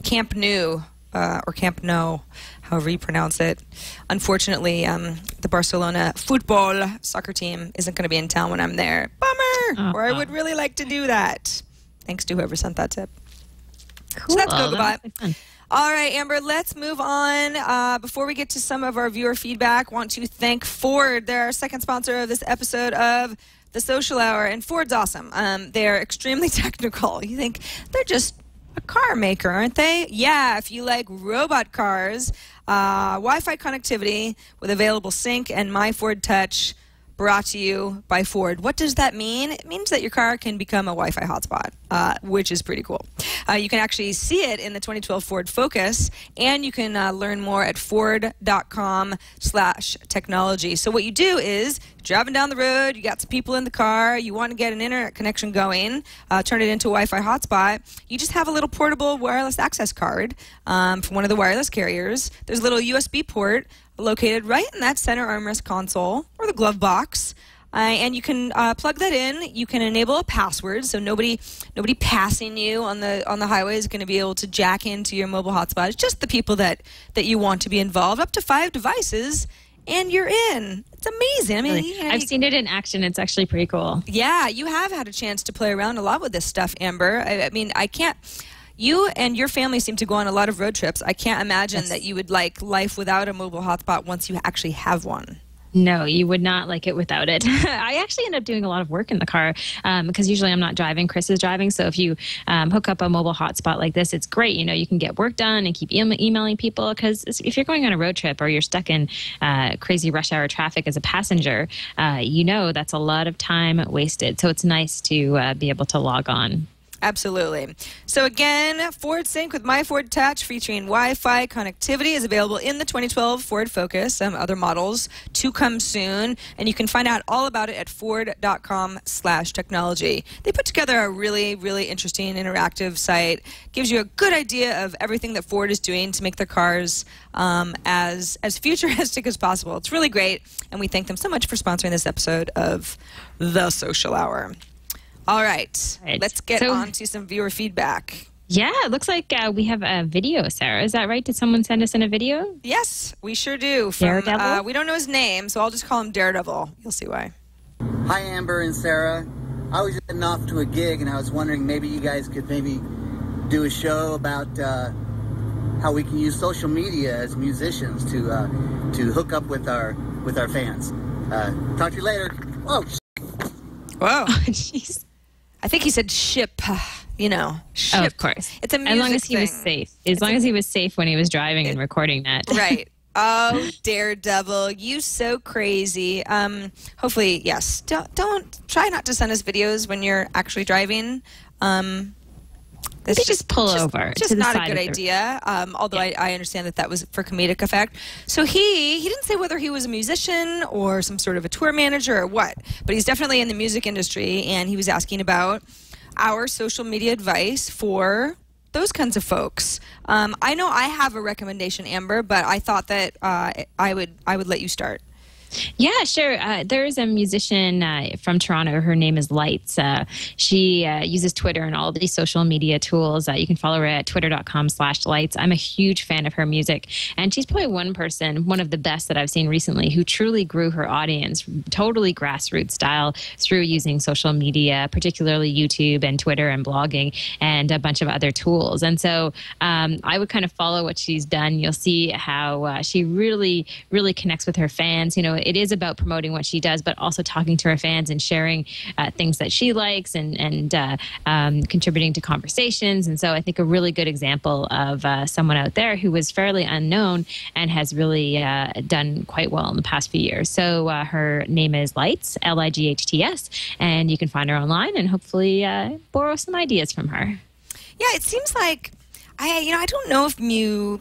Camp Nou, or Camp Nou, however you pronounce it. Unfortunately, the Barcelona football soccer team isn't going to be in town when I'm there. Bummer! Or I would really like to do that. Thanks to whoever sent that tip. Cool. So that's Gogobot. That looks like fun. All right, Amber, let's move on. Before we get to some of our viewer feedback, want to thank Ford. They're our second sponsor of this episode of The Social Hour, and Ford's awesome. They're extremely technical. You think they're just a car maker, aren't they? Yeah, if you like robot cars, Wi-Fi connectivity with available sync and My Ford Touch, brought to you by Ford. What does that mean? It means that your car can become a Wi-Fi hotspot, which is pretty cool. You can actually see it in the 2012 Ford Focus, and you can learn more at ford.com/technology. So what you do is, you're driving down the road, you got some people in the car, you want to get an internet connection going, turn it into a Wi-Fi hotspot. You just have a little portable wireless access card from one of the wireless carriers. There's a little USB port located right in that center armrest console or the glove box, and you can plug that in. You can enable a password, so nobody passing you on the highway is going to be able to jack into your mobile hotspot. It's just the people that you want to be involved. Up to 5 devices, and you're in. It's amazing. I mean, I've seen it in action. It's actually pretty cool. Yeah, you have had a chance to play around a lot with this stuff, Amber. I mean, I can't. You and your family seem to go on a lot of road trips. I can't imagine that you would like life without a mobile hotspot once you actually have one. No, you would not like it without it. I actually end up doing a lot of work in the car because usually I'm not driving. Chris is driving. So if you hook up a mobile hotspot like this, it's great. You know, you can get work done and keep emailing people, because if you're going on a road trip or you're stuck in crazy rush hour traffic as a passenger, you know that's a lot of time wasted. So it's nice to be able to log on. Absolutely. So again, Ford Sync with My Ford Touch featuring Wi-Fi connectivity is available in the 2012 Ford Focus. Other models to come soon, and you can find out all about it at ford.com/technology. They put together a really, really interesting interactive site. Gives you a good idea of everything that Ford is doing to make their cars as futuristic as possible. It's really great, and we thank them so much for sponsoring this episode of The Social Hour. All right, let's get on to some viewer feedback. Yeah, it looks like we have a video, Sarah. Is that right? Did someone send us in a video? Yes, we sure do. Daredevil? We don't know his name, so I'll just call him Daredevil. You'll see why. Hi, Amber and Sarah. I was heading off to a gig, and I was wondering maybe you guys could maybe do a show about how we can use social media as musicians to hook up with our fans. Talk to you later. Oh, whoa. Oh, jeez. I think he said ship, ship. Oh, of course. It's a music as long as he was thing. safe. As long as he was safe when he was driving and recording that. Right. Oh, Daredevil, you so crazy. Hopefully, yes. Don't try not to send us videos when you're actually driving. Maybe just pull over. Just to the not a side good of the idea. Although I understand that was for comedic effect. So he didn't say whether he was a musician or some sort of a tour manager or what, but he's definitely in the music industry, and he was asking about our social media advice for those kinds of folks. I know I have a recommendation, Amber, but I thought that I would let you start. Yeah, sure. There's a musician from Toronto. Her name is Lights. She uses Twitter and all these social media tools. You can follow her at twitter.com/lights. I'm a huge fan of her music. And she's probably one of the best that I've seen recently, who truly grew her audience, totally grassroots style, through using social media, particularly YouTube and Twitter and blogging and a bunch of other tools. And so I would kind of follow what she's done. You'll see how she really, really connects with her fans. You know, it is about promoting what she does, but also talking to her fans and sharing things that she likes and contributing to conversations. And so I think a really good example of someone out there who was fairly unknown and has really done quite well in the past few years. So her name is Lights, Lights, and you can find her online and hopefully borrow some ideas from her. Yeah, it seems like I don't know if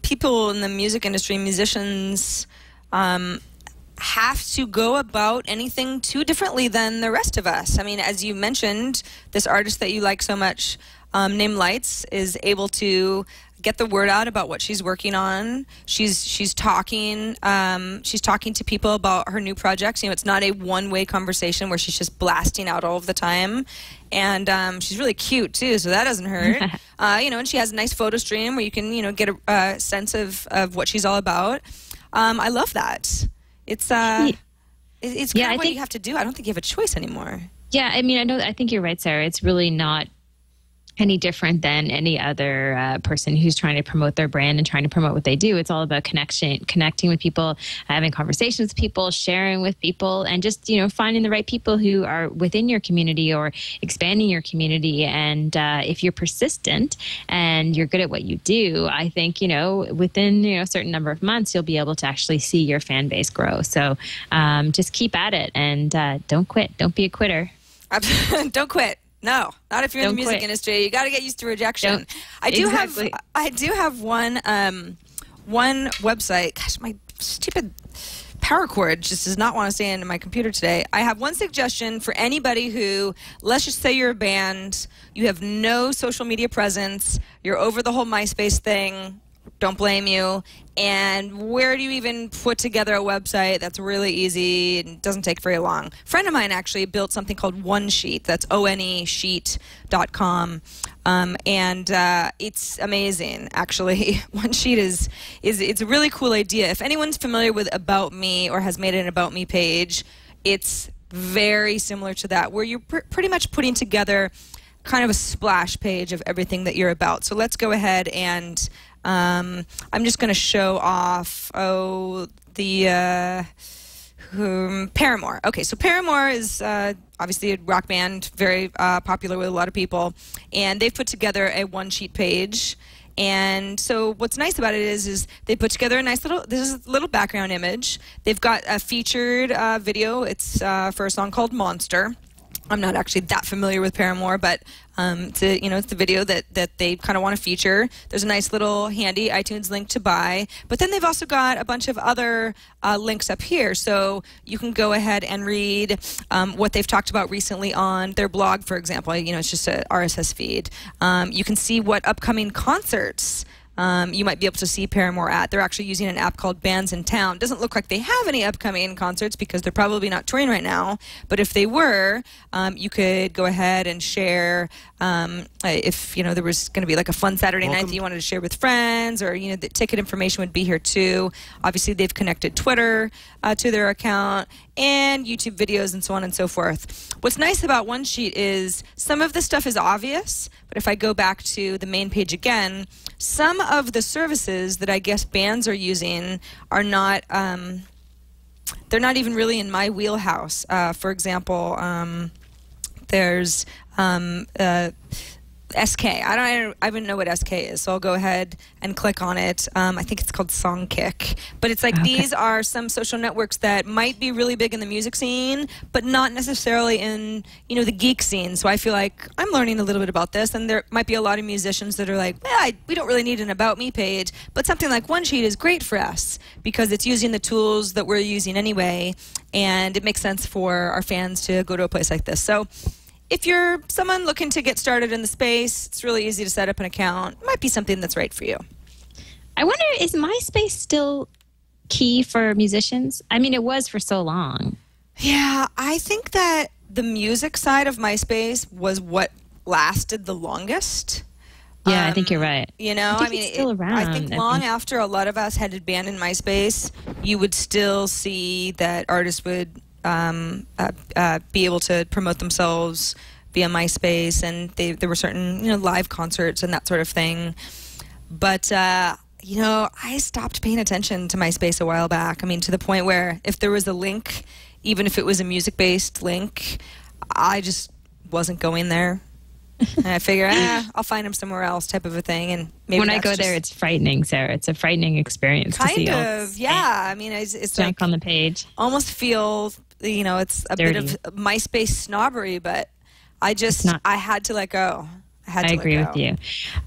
people in the music industry, musicians, have to go about anything too differently than the rest of us. I mean, as you mentioned, this artist that you like so much, named Lights, is able to get the word out about what she's working on. She's talking to people about her new projects. You know, it's not a one-way conversation where she's just blasting out all of the time. And she's really cute too, so that doesn't hurt. And she has a nice photo stream where you can, get a sense of what she's all about. I love that. It's kind of what you have to do. I don't think you have a choice anymore. Yeah, I mean, I think you're right, Sarah. It's really not any different than any other person who's trying to promote their brand and trying to promote what they do. It's all about connecting with people, having conversations with people, sharing with people, and just, finding the right people who are within your community or expanding your community. And if you're persistent and you're good at what you do, I think, within, a certain number of months, you'll be able to actually see your fan base grow. So just keep at it and don't quit. Don't be a quitter. Don't quit. No, not if you're in the music industry. You got to get used to rejection. I do have one website. Gosh, my stupid power cord just does not want to stay into my computer today. I have one suggestion for anybody who, let's just say you're a band, you have no social media presence, you're over the whole MySpace thing. Don't blame you. And where do you even put together a website that's really easy and doesn't take very long? A friend of mine actually built something called Onesheet. That's Onesheet.com. And it's amazing, actually. Onesheet it's a really cool idea. If anyone's familiar with About Me or has made an About Me page, it's very similar to that, where you're pretty much putting together kind of a splash page of everything that you're about. So let's go ahead and I'm just going to show off the Paramore. Okay, so Paramore is obviously a rock band, very popular with a lot of people, and they've put together a Onesheet page. And so what's nice about it is they put together a nice little background image. They've got a featured video. It's for a song called Monster. I'm not actually that familiar with Paramore, but it's the video that they kind of want to feature. There's a nice little handy iTunes link to buy, but then they've also got a bunch of other links up here, so you can go ahead and read what they've talked about recently on their blog, for example. It's just a RSS feed. You can see what upcoming concerts you might be able to see Paramore at. They're actually using an app called Bands in Town. Doesn't look like they have any upcoming concerts because they're probably not touring right now. But if they were, you could go ahead and share if there was going to be like a fun Saturday night that you wanted to share with friends, or the ticket information would be here too. Obviously, they've connected Twitter to their account and YouTube videos and so on and so forth. What's nice about Onesheet is some of the stuff is obvious, but if I go back to the main page again, some of the services that I guess bands are using are not, they're not even really in my wheelhouse. For example, there's SK. I don't even know what SK is, so I'll go ahead and click on it. I think it's called Songkick. But it's like these are some social networks that might be really big in the music scene, but not necessarily in, the geek scene. So I feel like I'm learning a little bit about this, and there might be a lot of musicians that are like, well, we don't really need an About Me page, but something like Onesheet is great for us because it's using the tools that we're using anyway, and it makes sense for our fans to go to a place like this. So if you're someone looking to get started in the space, it's really easy to set up an account. It might be something that's right for you. I wonder, is MySpace still key for musicians? I mean, it was for so long. Yeah, I think that the music side of MySpace was what lasted the longest. Yeah, I think you're right. It's still around. I think long after a lot of us had abandoned MySpace, you would still see that artists would be able to promote themselves via MySpace, and there were certain live concerts and that sort of thing. But I stopped paying attention to MySpace a while back. I mean, to the point where if there was a link, even if it was a music-based link, I just wasn't going there. And I figure, I'll find them somewhere else, type of a thing. And maybe when I go there, it's frightening, Sarah. It's a frightening experience to see. Kind of, yeah. I mean, it's junk like on the page. Almost feel, it's a dirty. bit of MySpace snobbery, but I had to let go. I agree with you.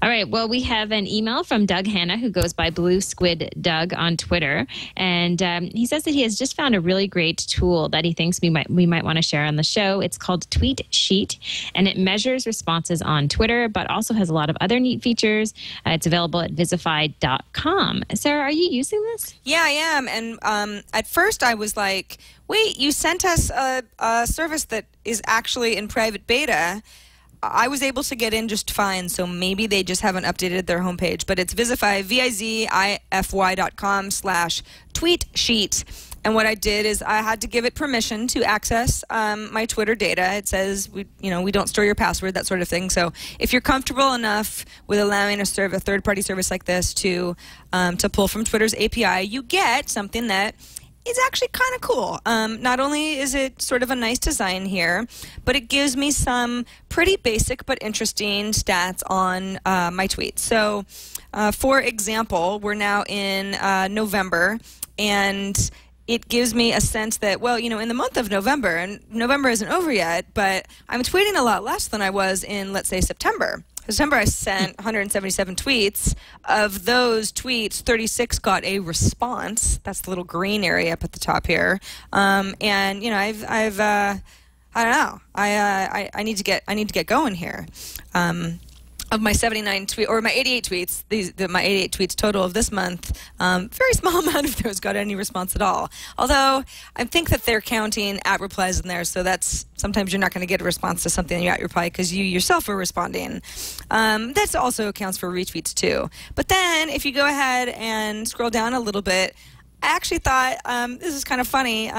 All right. Well, we have an email from Doug Hanna, who goes by Blue Squid Doug on Twitter, and he says that he has just found a really great tool that he thinks we might want to share on the show. It's called TweetSheet, and it measures responses on Twitter, but also has a lot of other neat features. It's available at visify.com. Sarah, are you using this? Yeah, I am. And at first, I was like, "Wait, you sent us a service that is actually in private beta." I was able to get in just fine, so maybe they just haven't updated their homepage. But it's Visify, VIZIFY.com/tweetsheet. And what I did is I had to give it permission to access my Twitter data. It says, we don't store your password, that sort of thing. So if you're comfortable enough with allowing a third-party service like this to pull from Twitter's API, you get something that is actually kind of cool. Not only is it sort of a nice design here, but it gives me some pretty basic but interesting stats on my tweets. So, for example, we're now in November, and it gives me a sense that, well, in the month of November, and November isn't over yet, but I'm tweeting a lot less than I was in, let's say, September. September, I sent 177 tweets. Of those tweets, 36 got a response. That's the little green area up at the top here. And I've I don't know. I need to get going here. Of my 79 or my 88 tweets, my 88 tweets total of this month, very small amount of those got any response at all. Although I think that they're counting at replies in there, so that's sometimes you're not going to get a response to something you at reply because you yourself are responding. That also counts for retweets too. But then if you go ahead and scroll down a little bit, I actually thought this is kind of funny.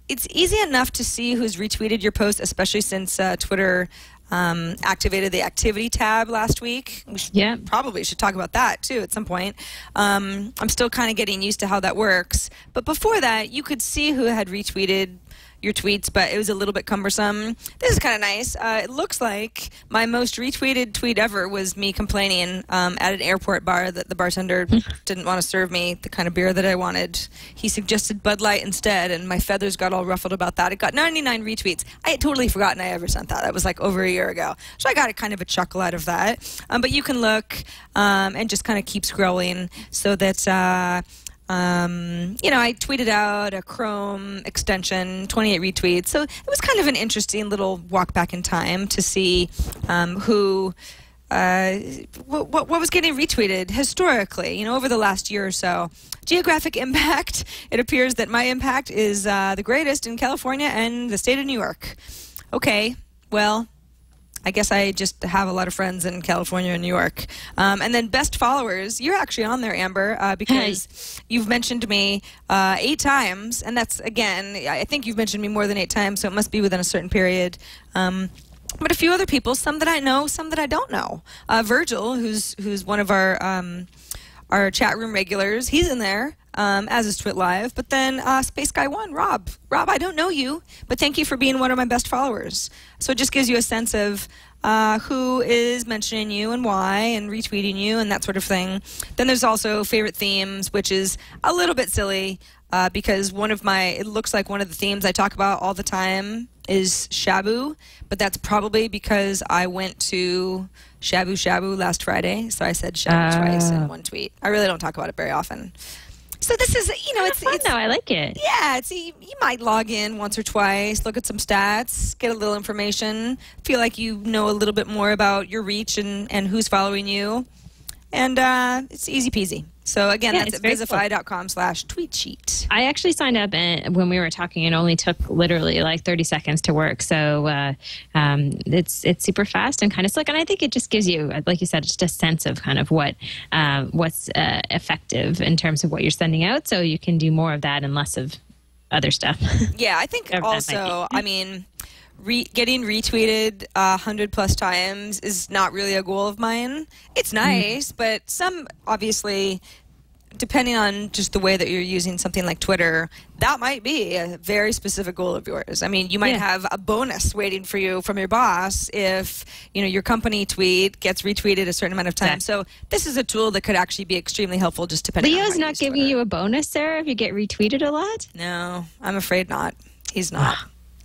It's easy enough to see who's retweeted your post, especially since Twitter activated the activity tab last week. We probably should talk about that too at some point. I'm still kind of getting used to how that works. But before that, you could see who had retweeted your tweets, but it was a little bit cumbersome. This is kind of nice. It looks like my most retweeted tweet ever was me complaining at an airport bar that the bartender didn't want to serve me the kind of beer that I wanted. He suggested Bud Light instead, and my feathers got all ruffled about that. It got 99 retweets. I had totally forgotten I ever sent that. That was like over a year ago. So I got a kind of a chuckle out of that. But you can look and just kind of keep scrolling so that I tweeted out a Chrome extension, 28 retweets. So it was kind of an interesting little walk back in time to see what was getting retweeted historically, over the last year or so. Geographic impact, it appears that my impact is the greatest in California and the state of New York. Okay, well, I guess I just have a lot of friends in California and New York. And then best followers, you're actually on there, Amber, because you've mentioned me 8 times. And that's, again, I think you've mentioned me more than 8 times, so it must be within a certain period. But a few other people, some that I know, some that I don't know. Virgil, who's one of our chat room regulars, he's in there. As is Twit Live, but then Space Guy 1, Rob, I don't know you, but thank you for being one of my best followers. So it just gives you a sense of who is mentioning you and why and retweeting you and that sort of thing. Then there's also favorite themes, which is a little bit silly because it looks like one of the themes I talk about all the time is Shabu, but that's probably because I went to Shabu Shabu last Friday, so I said Shabu twice in one tweet. I really don't talk about it very often. So this is, it's fun though. I like it. Yeah, you might log in once or twice, look at some stats, get a little information, feel like you know a little bit more about your reach and who's following you, and it's easy peasy. So again, that's at visify.com/tweetsheet. I actually signed up, and when we were talking, it only took literally like 30 seconds to work. So it's super fast and kind of slick, and I think it just gives you, like you said, just a sense of kind of what's effective in terms of what you're sending out. So you can do more of that and less of other stuff. Yeah, I think also, getting retweeted 100+ times is not really a goal of mine. It's nice, but some, obviously, depending on just the way that you're using something like Twitter, that might be a very specific goal of yours. I mean, you might have a bonus waiting for you from your boss if, your company tweet gets retweeted a certain amount of time. So this is a tool that could actually be extremely helpful just depending on how Leo's not giving you a bonus, Sarah, if you get retweeted a lot? No, I'm afraid not. He's not.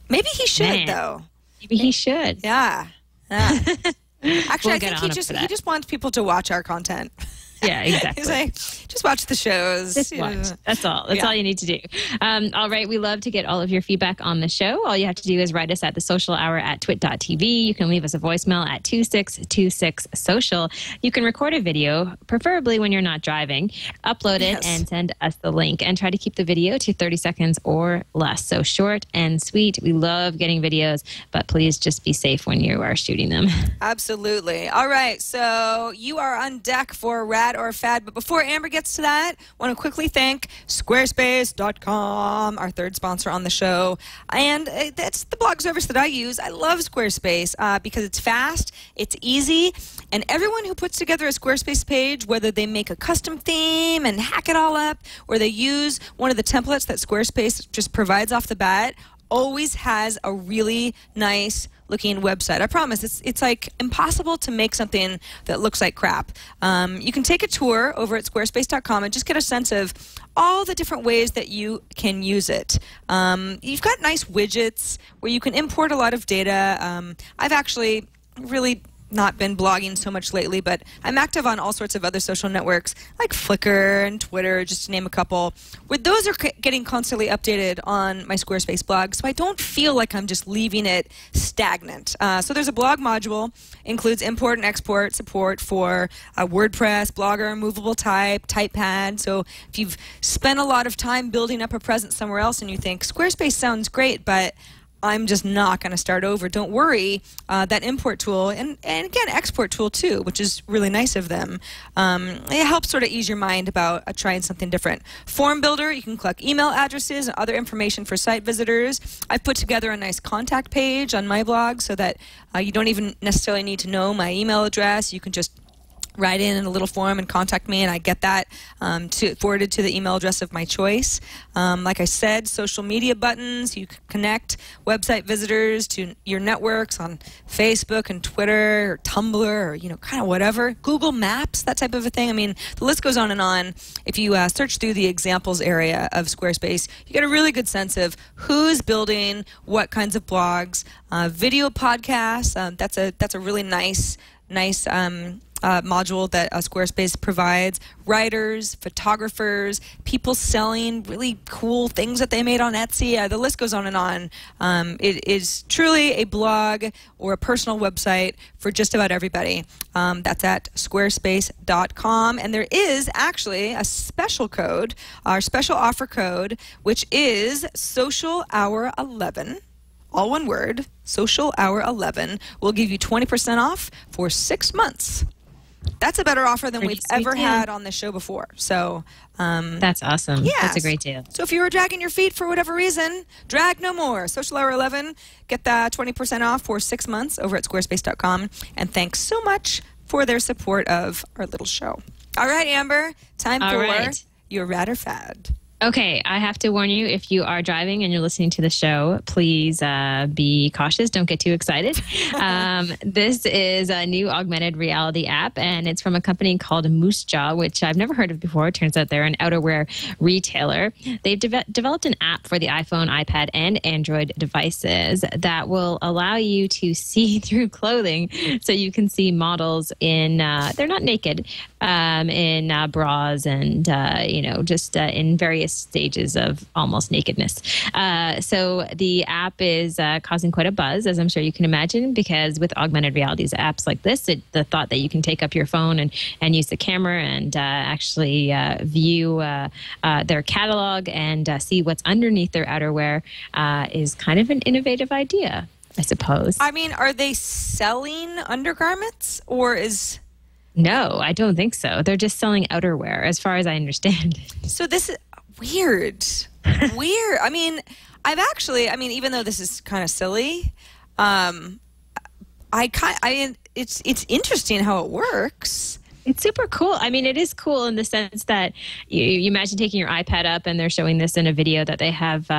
Maybe he should, though. Maybe he should. Yeah. Actually, I think he just wants people to watch our content. Yeah, exactly. He's like, just watch the shows. Just watch. That's all. That's all you need to do. All right. We love to get all of your feedback on the show. All you have to do is write us at thesocialhour@twit.tv. You can leave us a voicemail at 2626social. You can record a video, preferably when you're not driving, upload it, and send us the link. And try to keep the video to 30 seconds or less. So short and sweet. We love getting videos, but please just be safe when you are shooting them. Absolutely. All right. So you are on deck for Rad or Fad. But before Amber gets to that, I want to quickly thank Squarespace.com, our third sponsor on the show. And that's the blog service that I use. I love Squarespace because it's fast, it's easy, and everyone who puts together a Squarespace page, whether they make a custom theme and hack it all up, or they use one of the templates that Squarespace just provides off the bat, always has a really nice looking website. I promise it's like impossible to make something that looks like crap. You can take a tour over at squarespace.com and just get a sense of all the different ways that you can use it. You've got nice widgets where you can import a lot of data. I've actually really not been blogging so much lately, but I'm active on all sorts of other social networks like Flickr and Twitter, just to name a couple, where those are getting constantly updated on my Squarespace blog, so I don't feel like I'm just leaving it stagnant. So there's a blog module, includes import and export support for WordPress, Blogger, movable type, typepad. So if you've spent a lot of time building up a presence somewhere else and you think Squarespace sounds great, but I'm just not going to start over, don't worry. That import tool, and again, export tool too, which is really nice of them, it helps sort of ease your mind about trying something different. Form Builder, you can collect email addresses and other information for site visitors. I've put together a nice contact page on my blog so that you don't even necessarily need to know my email address. You can just write in a little form and contact me, and I get that forwarded to the email address of my choice. Like I said, social media buttons. You can connect website visitors to your networks on Facebook and Twitter or Tumblr or, kind of whatever. Google Maps, that type of a thing. I mean, the list goes on and on. If you search through the examples area of Squarespace, you get a really good sense of who's building what kinds of blogs. Video podcasts, that's a really nice module that Squarespace provides. Writers, photographers, people selling really cool things that they made on Etsy. The list goes on and on. It is truly a blog or a personal website for just about everybody. That's at squarespace.com. And there is actually a special code, our special offer code, which is SocialHour11. All one word, SocialHour11 will give you 20% off for 6 months. That's a better offer than we've ever had on the show before. So that's awesome. Yeah, that's a great deal. So if you were dragging your feet for whatever reason, drag no more. SocialHour11, get that 20% off for 6 months over at squarespace.com. And thanks so much for their support of our little show. All right, Amber, time for your Rad or Fad. Okay, I have to warn you, if you are driving and you're listening to the show, please be cautious. Don't get too excited. This is a new augmented reality app, and it's from a company called Moosejaw, which I've never heard of before. It turns out they're an outerwear retailer. They've developed an app for the iPhone, iPad, and Android devices that will allow you to see through clothing, so you can see models in, they're not naked, in bras and, just in various stages of almost nakedness. So the app is causing quite a buzz, as I'm sure you can imagine, because with augmented realities apps like this, the thought that you can take up your phone and use the camera and actually view their catalog and see what's underneath their outerwear is kind of an innovative idea, I suppose. I mean, are they selling undergarments, or is... No, I don't think so. They're just selling outerwear, as far as I understand. So this is weird. Weird. I mean, even though this is kind of silly, it's interesting how it works. It's super cool. I mean, it is cool in the sense that you imagine taking your iPad up and they're showing this in a video that they have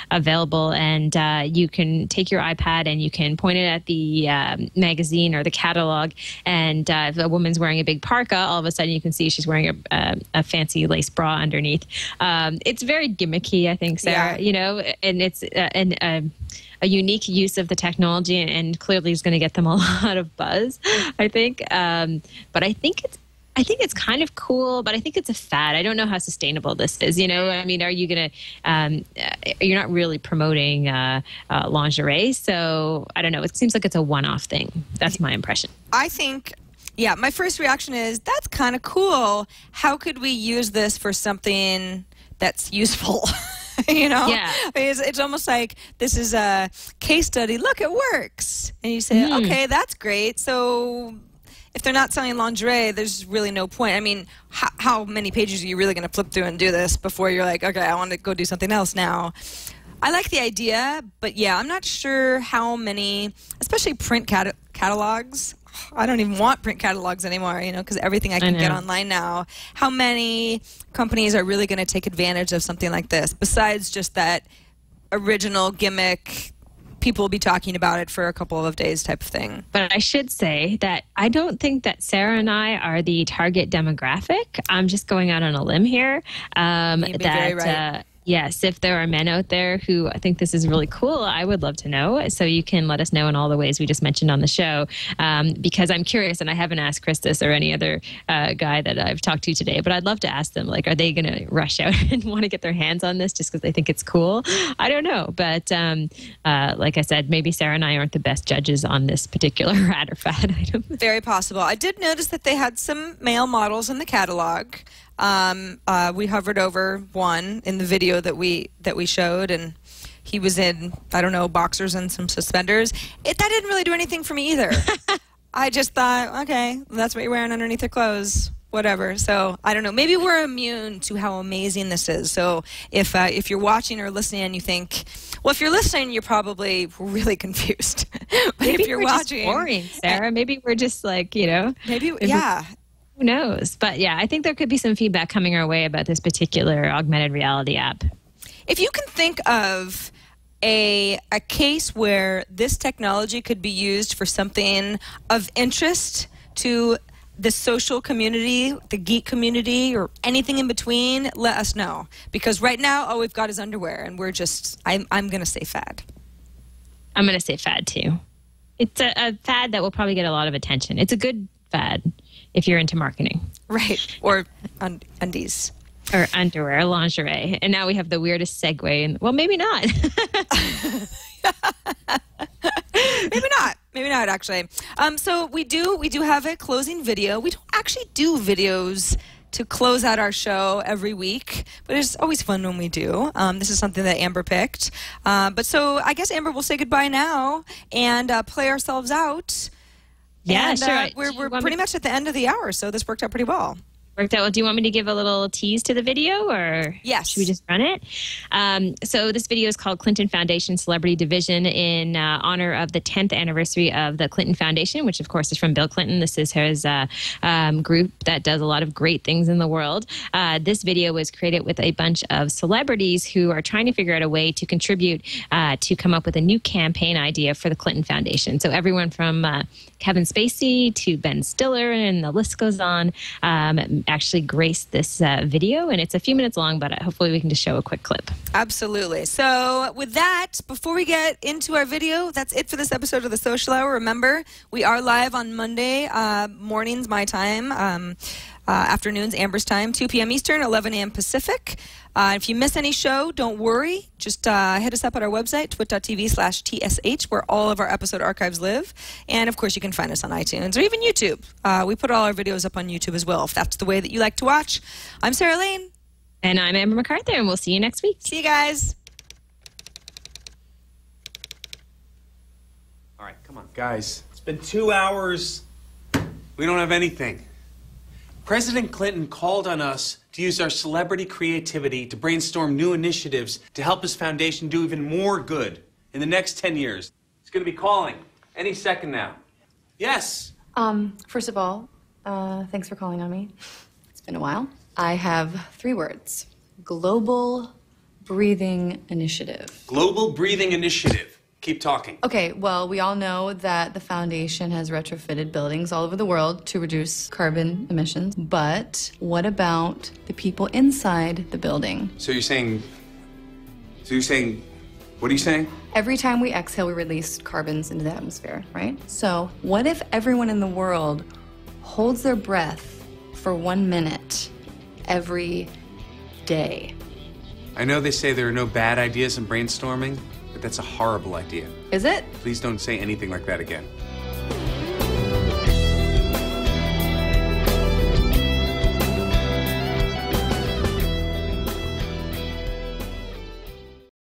available, and you can take your iPad and you can point it at the magazine or the catalog, and if a woman's wearing a big parka, all of a sudden you can see she's wearing a fancy lace bra underneath. It's very gimmicky, I think, Sarah, and it's a unique use of the technology, and clearly is going to get them a lot of buzz, I think. But I think it's kind of cool, but I think it's a fad. I don't know how sustainable this is. I mean, are you going to, you're not really promoting lingerie. So I don't know. It seems like it's a one-off thing. That's my impression. I think, my first reaction is that's kind of cool. How could we use this for something that's useful? Yeah. I mean, it's almost like this is a case study. Look, it works. And you say, okay, that's great. So if they're not selling lingerie, there's really no point. I mean, how many pages are you really going to flip through and do this before you're like, okay, I want to go do something else now? I like the idea, but I'm not sure how many, especially print catalogs. I don't even want print catalogs anymore, because everything I can get online now. How many companies are really going to take advantage of something like this, besides just that original gimmick, people will be talking about it for a couple of days type of thing? But I should say that I don't think that Sarah and I are the target demographic. I'm just going out on a limb here. You'd be very right. Yes, if there are men out there who think this is really cool, I would love to know. So you can let us know in all the ways we just mentioned on the show, because I'm curious, and I haven't asked Chris this or any other guy that I've talked to today, but I'd love to ask them, are they going to rush out and want to get their hands on this just because they think it's cool? I don't know. But like I said, maybe Sarah and I aren't the best judges on this particular rad or fad item. Very possible. I did notice that they had some male models in the catalog. We hovered over one in the video that we showed, and he was in, I don't know, boxers and some suspenders. That didn't really do anything for me either. I just thought, okay, that's what you're wearing underneath your clothes, whatever. So I don't know. Maybe we're immune to how amazing this is. So if you're watching or listening and you think, well, if you're listening, you're probably really confused. But maybe if you're we're watching, just boring, Sarah. Maybe we're just maybe yeah. Who knows? But I think there could be some feedback coming our way about this particular augmented reality app. If you can think of a case where this technology could be used for something of interest to the social community, the geek community, or anything in between, let us know. Because right now, all we've got is underwear, and we're just, I'm going to say fad. I'm going to say fad, too. It's a fad that will probably get a lot of attention. It's a good fad if you're into marketing. Right. Or undies. Or underwear, lingerie. And now we have the weirdest segue. And well, maybe not. Maybe not, actually. So we do have a closing video. We don't actually do videos to close out our show every week, but it's always fun when we do. This is something that Amber picked. But so I guess, Amber, we'll say goodbye now and play ourselves out. Yeah, and, sure. We're pretty much at the end of the hour, so this worked out pretty well. Worked out well. Do you want me to give a little tease to the video, or yes, should we just run it? So this video is called Clinton Foundation Celebrity Division in honor of the 10th anniversary of the Clinton Foundation, which of course is from Bill Clinton. This is his group that does a lot of great things in the world. This video was created with a bunch of celebrities who are trying to figure out a way to contribute to come up with a new campaign idea for the Clinton Foundation. So everyone from Kevin Spacey to Ben Stiller, and the list goes on, actually graced this video, and it's a few minutes long, but hopefully we can just show a quick clip. Absolutely. So with that, before we get into our video, that's it for this episode of The Social Hour. Remember, we are live on Monday mornings, my time, afternoons, Amber's time, 2 p.m. Eastern, 11 a.m. Pacific. If you miss any show, don't worry. Just hit us up at our website, twit.tv/TSH, where all of our episode archives live. And, of course, you can find us on iTunes or even YouTube. We put all our videos up on YouTube as well, if that's the way that you like to watch. I'm Sarah Lane. And I'm Amber MacArthur, and we'll see you next week. See you guys. All right, come on. Guys, it's been 2 hours. We don't have anything. President Clinton called on us to use our celebrity creativity to brainstorm new initiatives to help his foundation do even more good in the next 10 years. He's going to be calling any second now. Yes. First of all, thanks for calling on me. It's been a while. I have 3 words. Global Breathing Initiative. Global Breathing Initiative. Keep talking. Okay, well, we all know that the foundation has retrofitted buildings all over the world to reduce carbon emissions, but what about the people inside the building? So you're saying, what are you saying? Every time we exhale, we release carbons into the atmosphere, right? So what if everyone in the world holds their breath for 1 minute every day? I know they say there are no bad ideas in brainstorming, but that's a horrible idea. Is it? Please don't say anything like that again.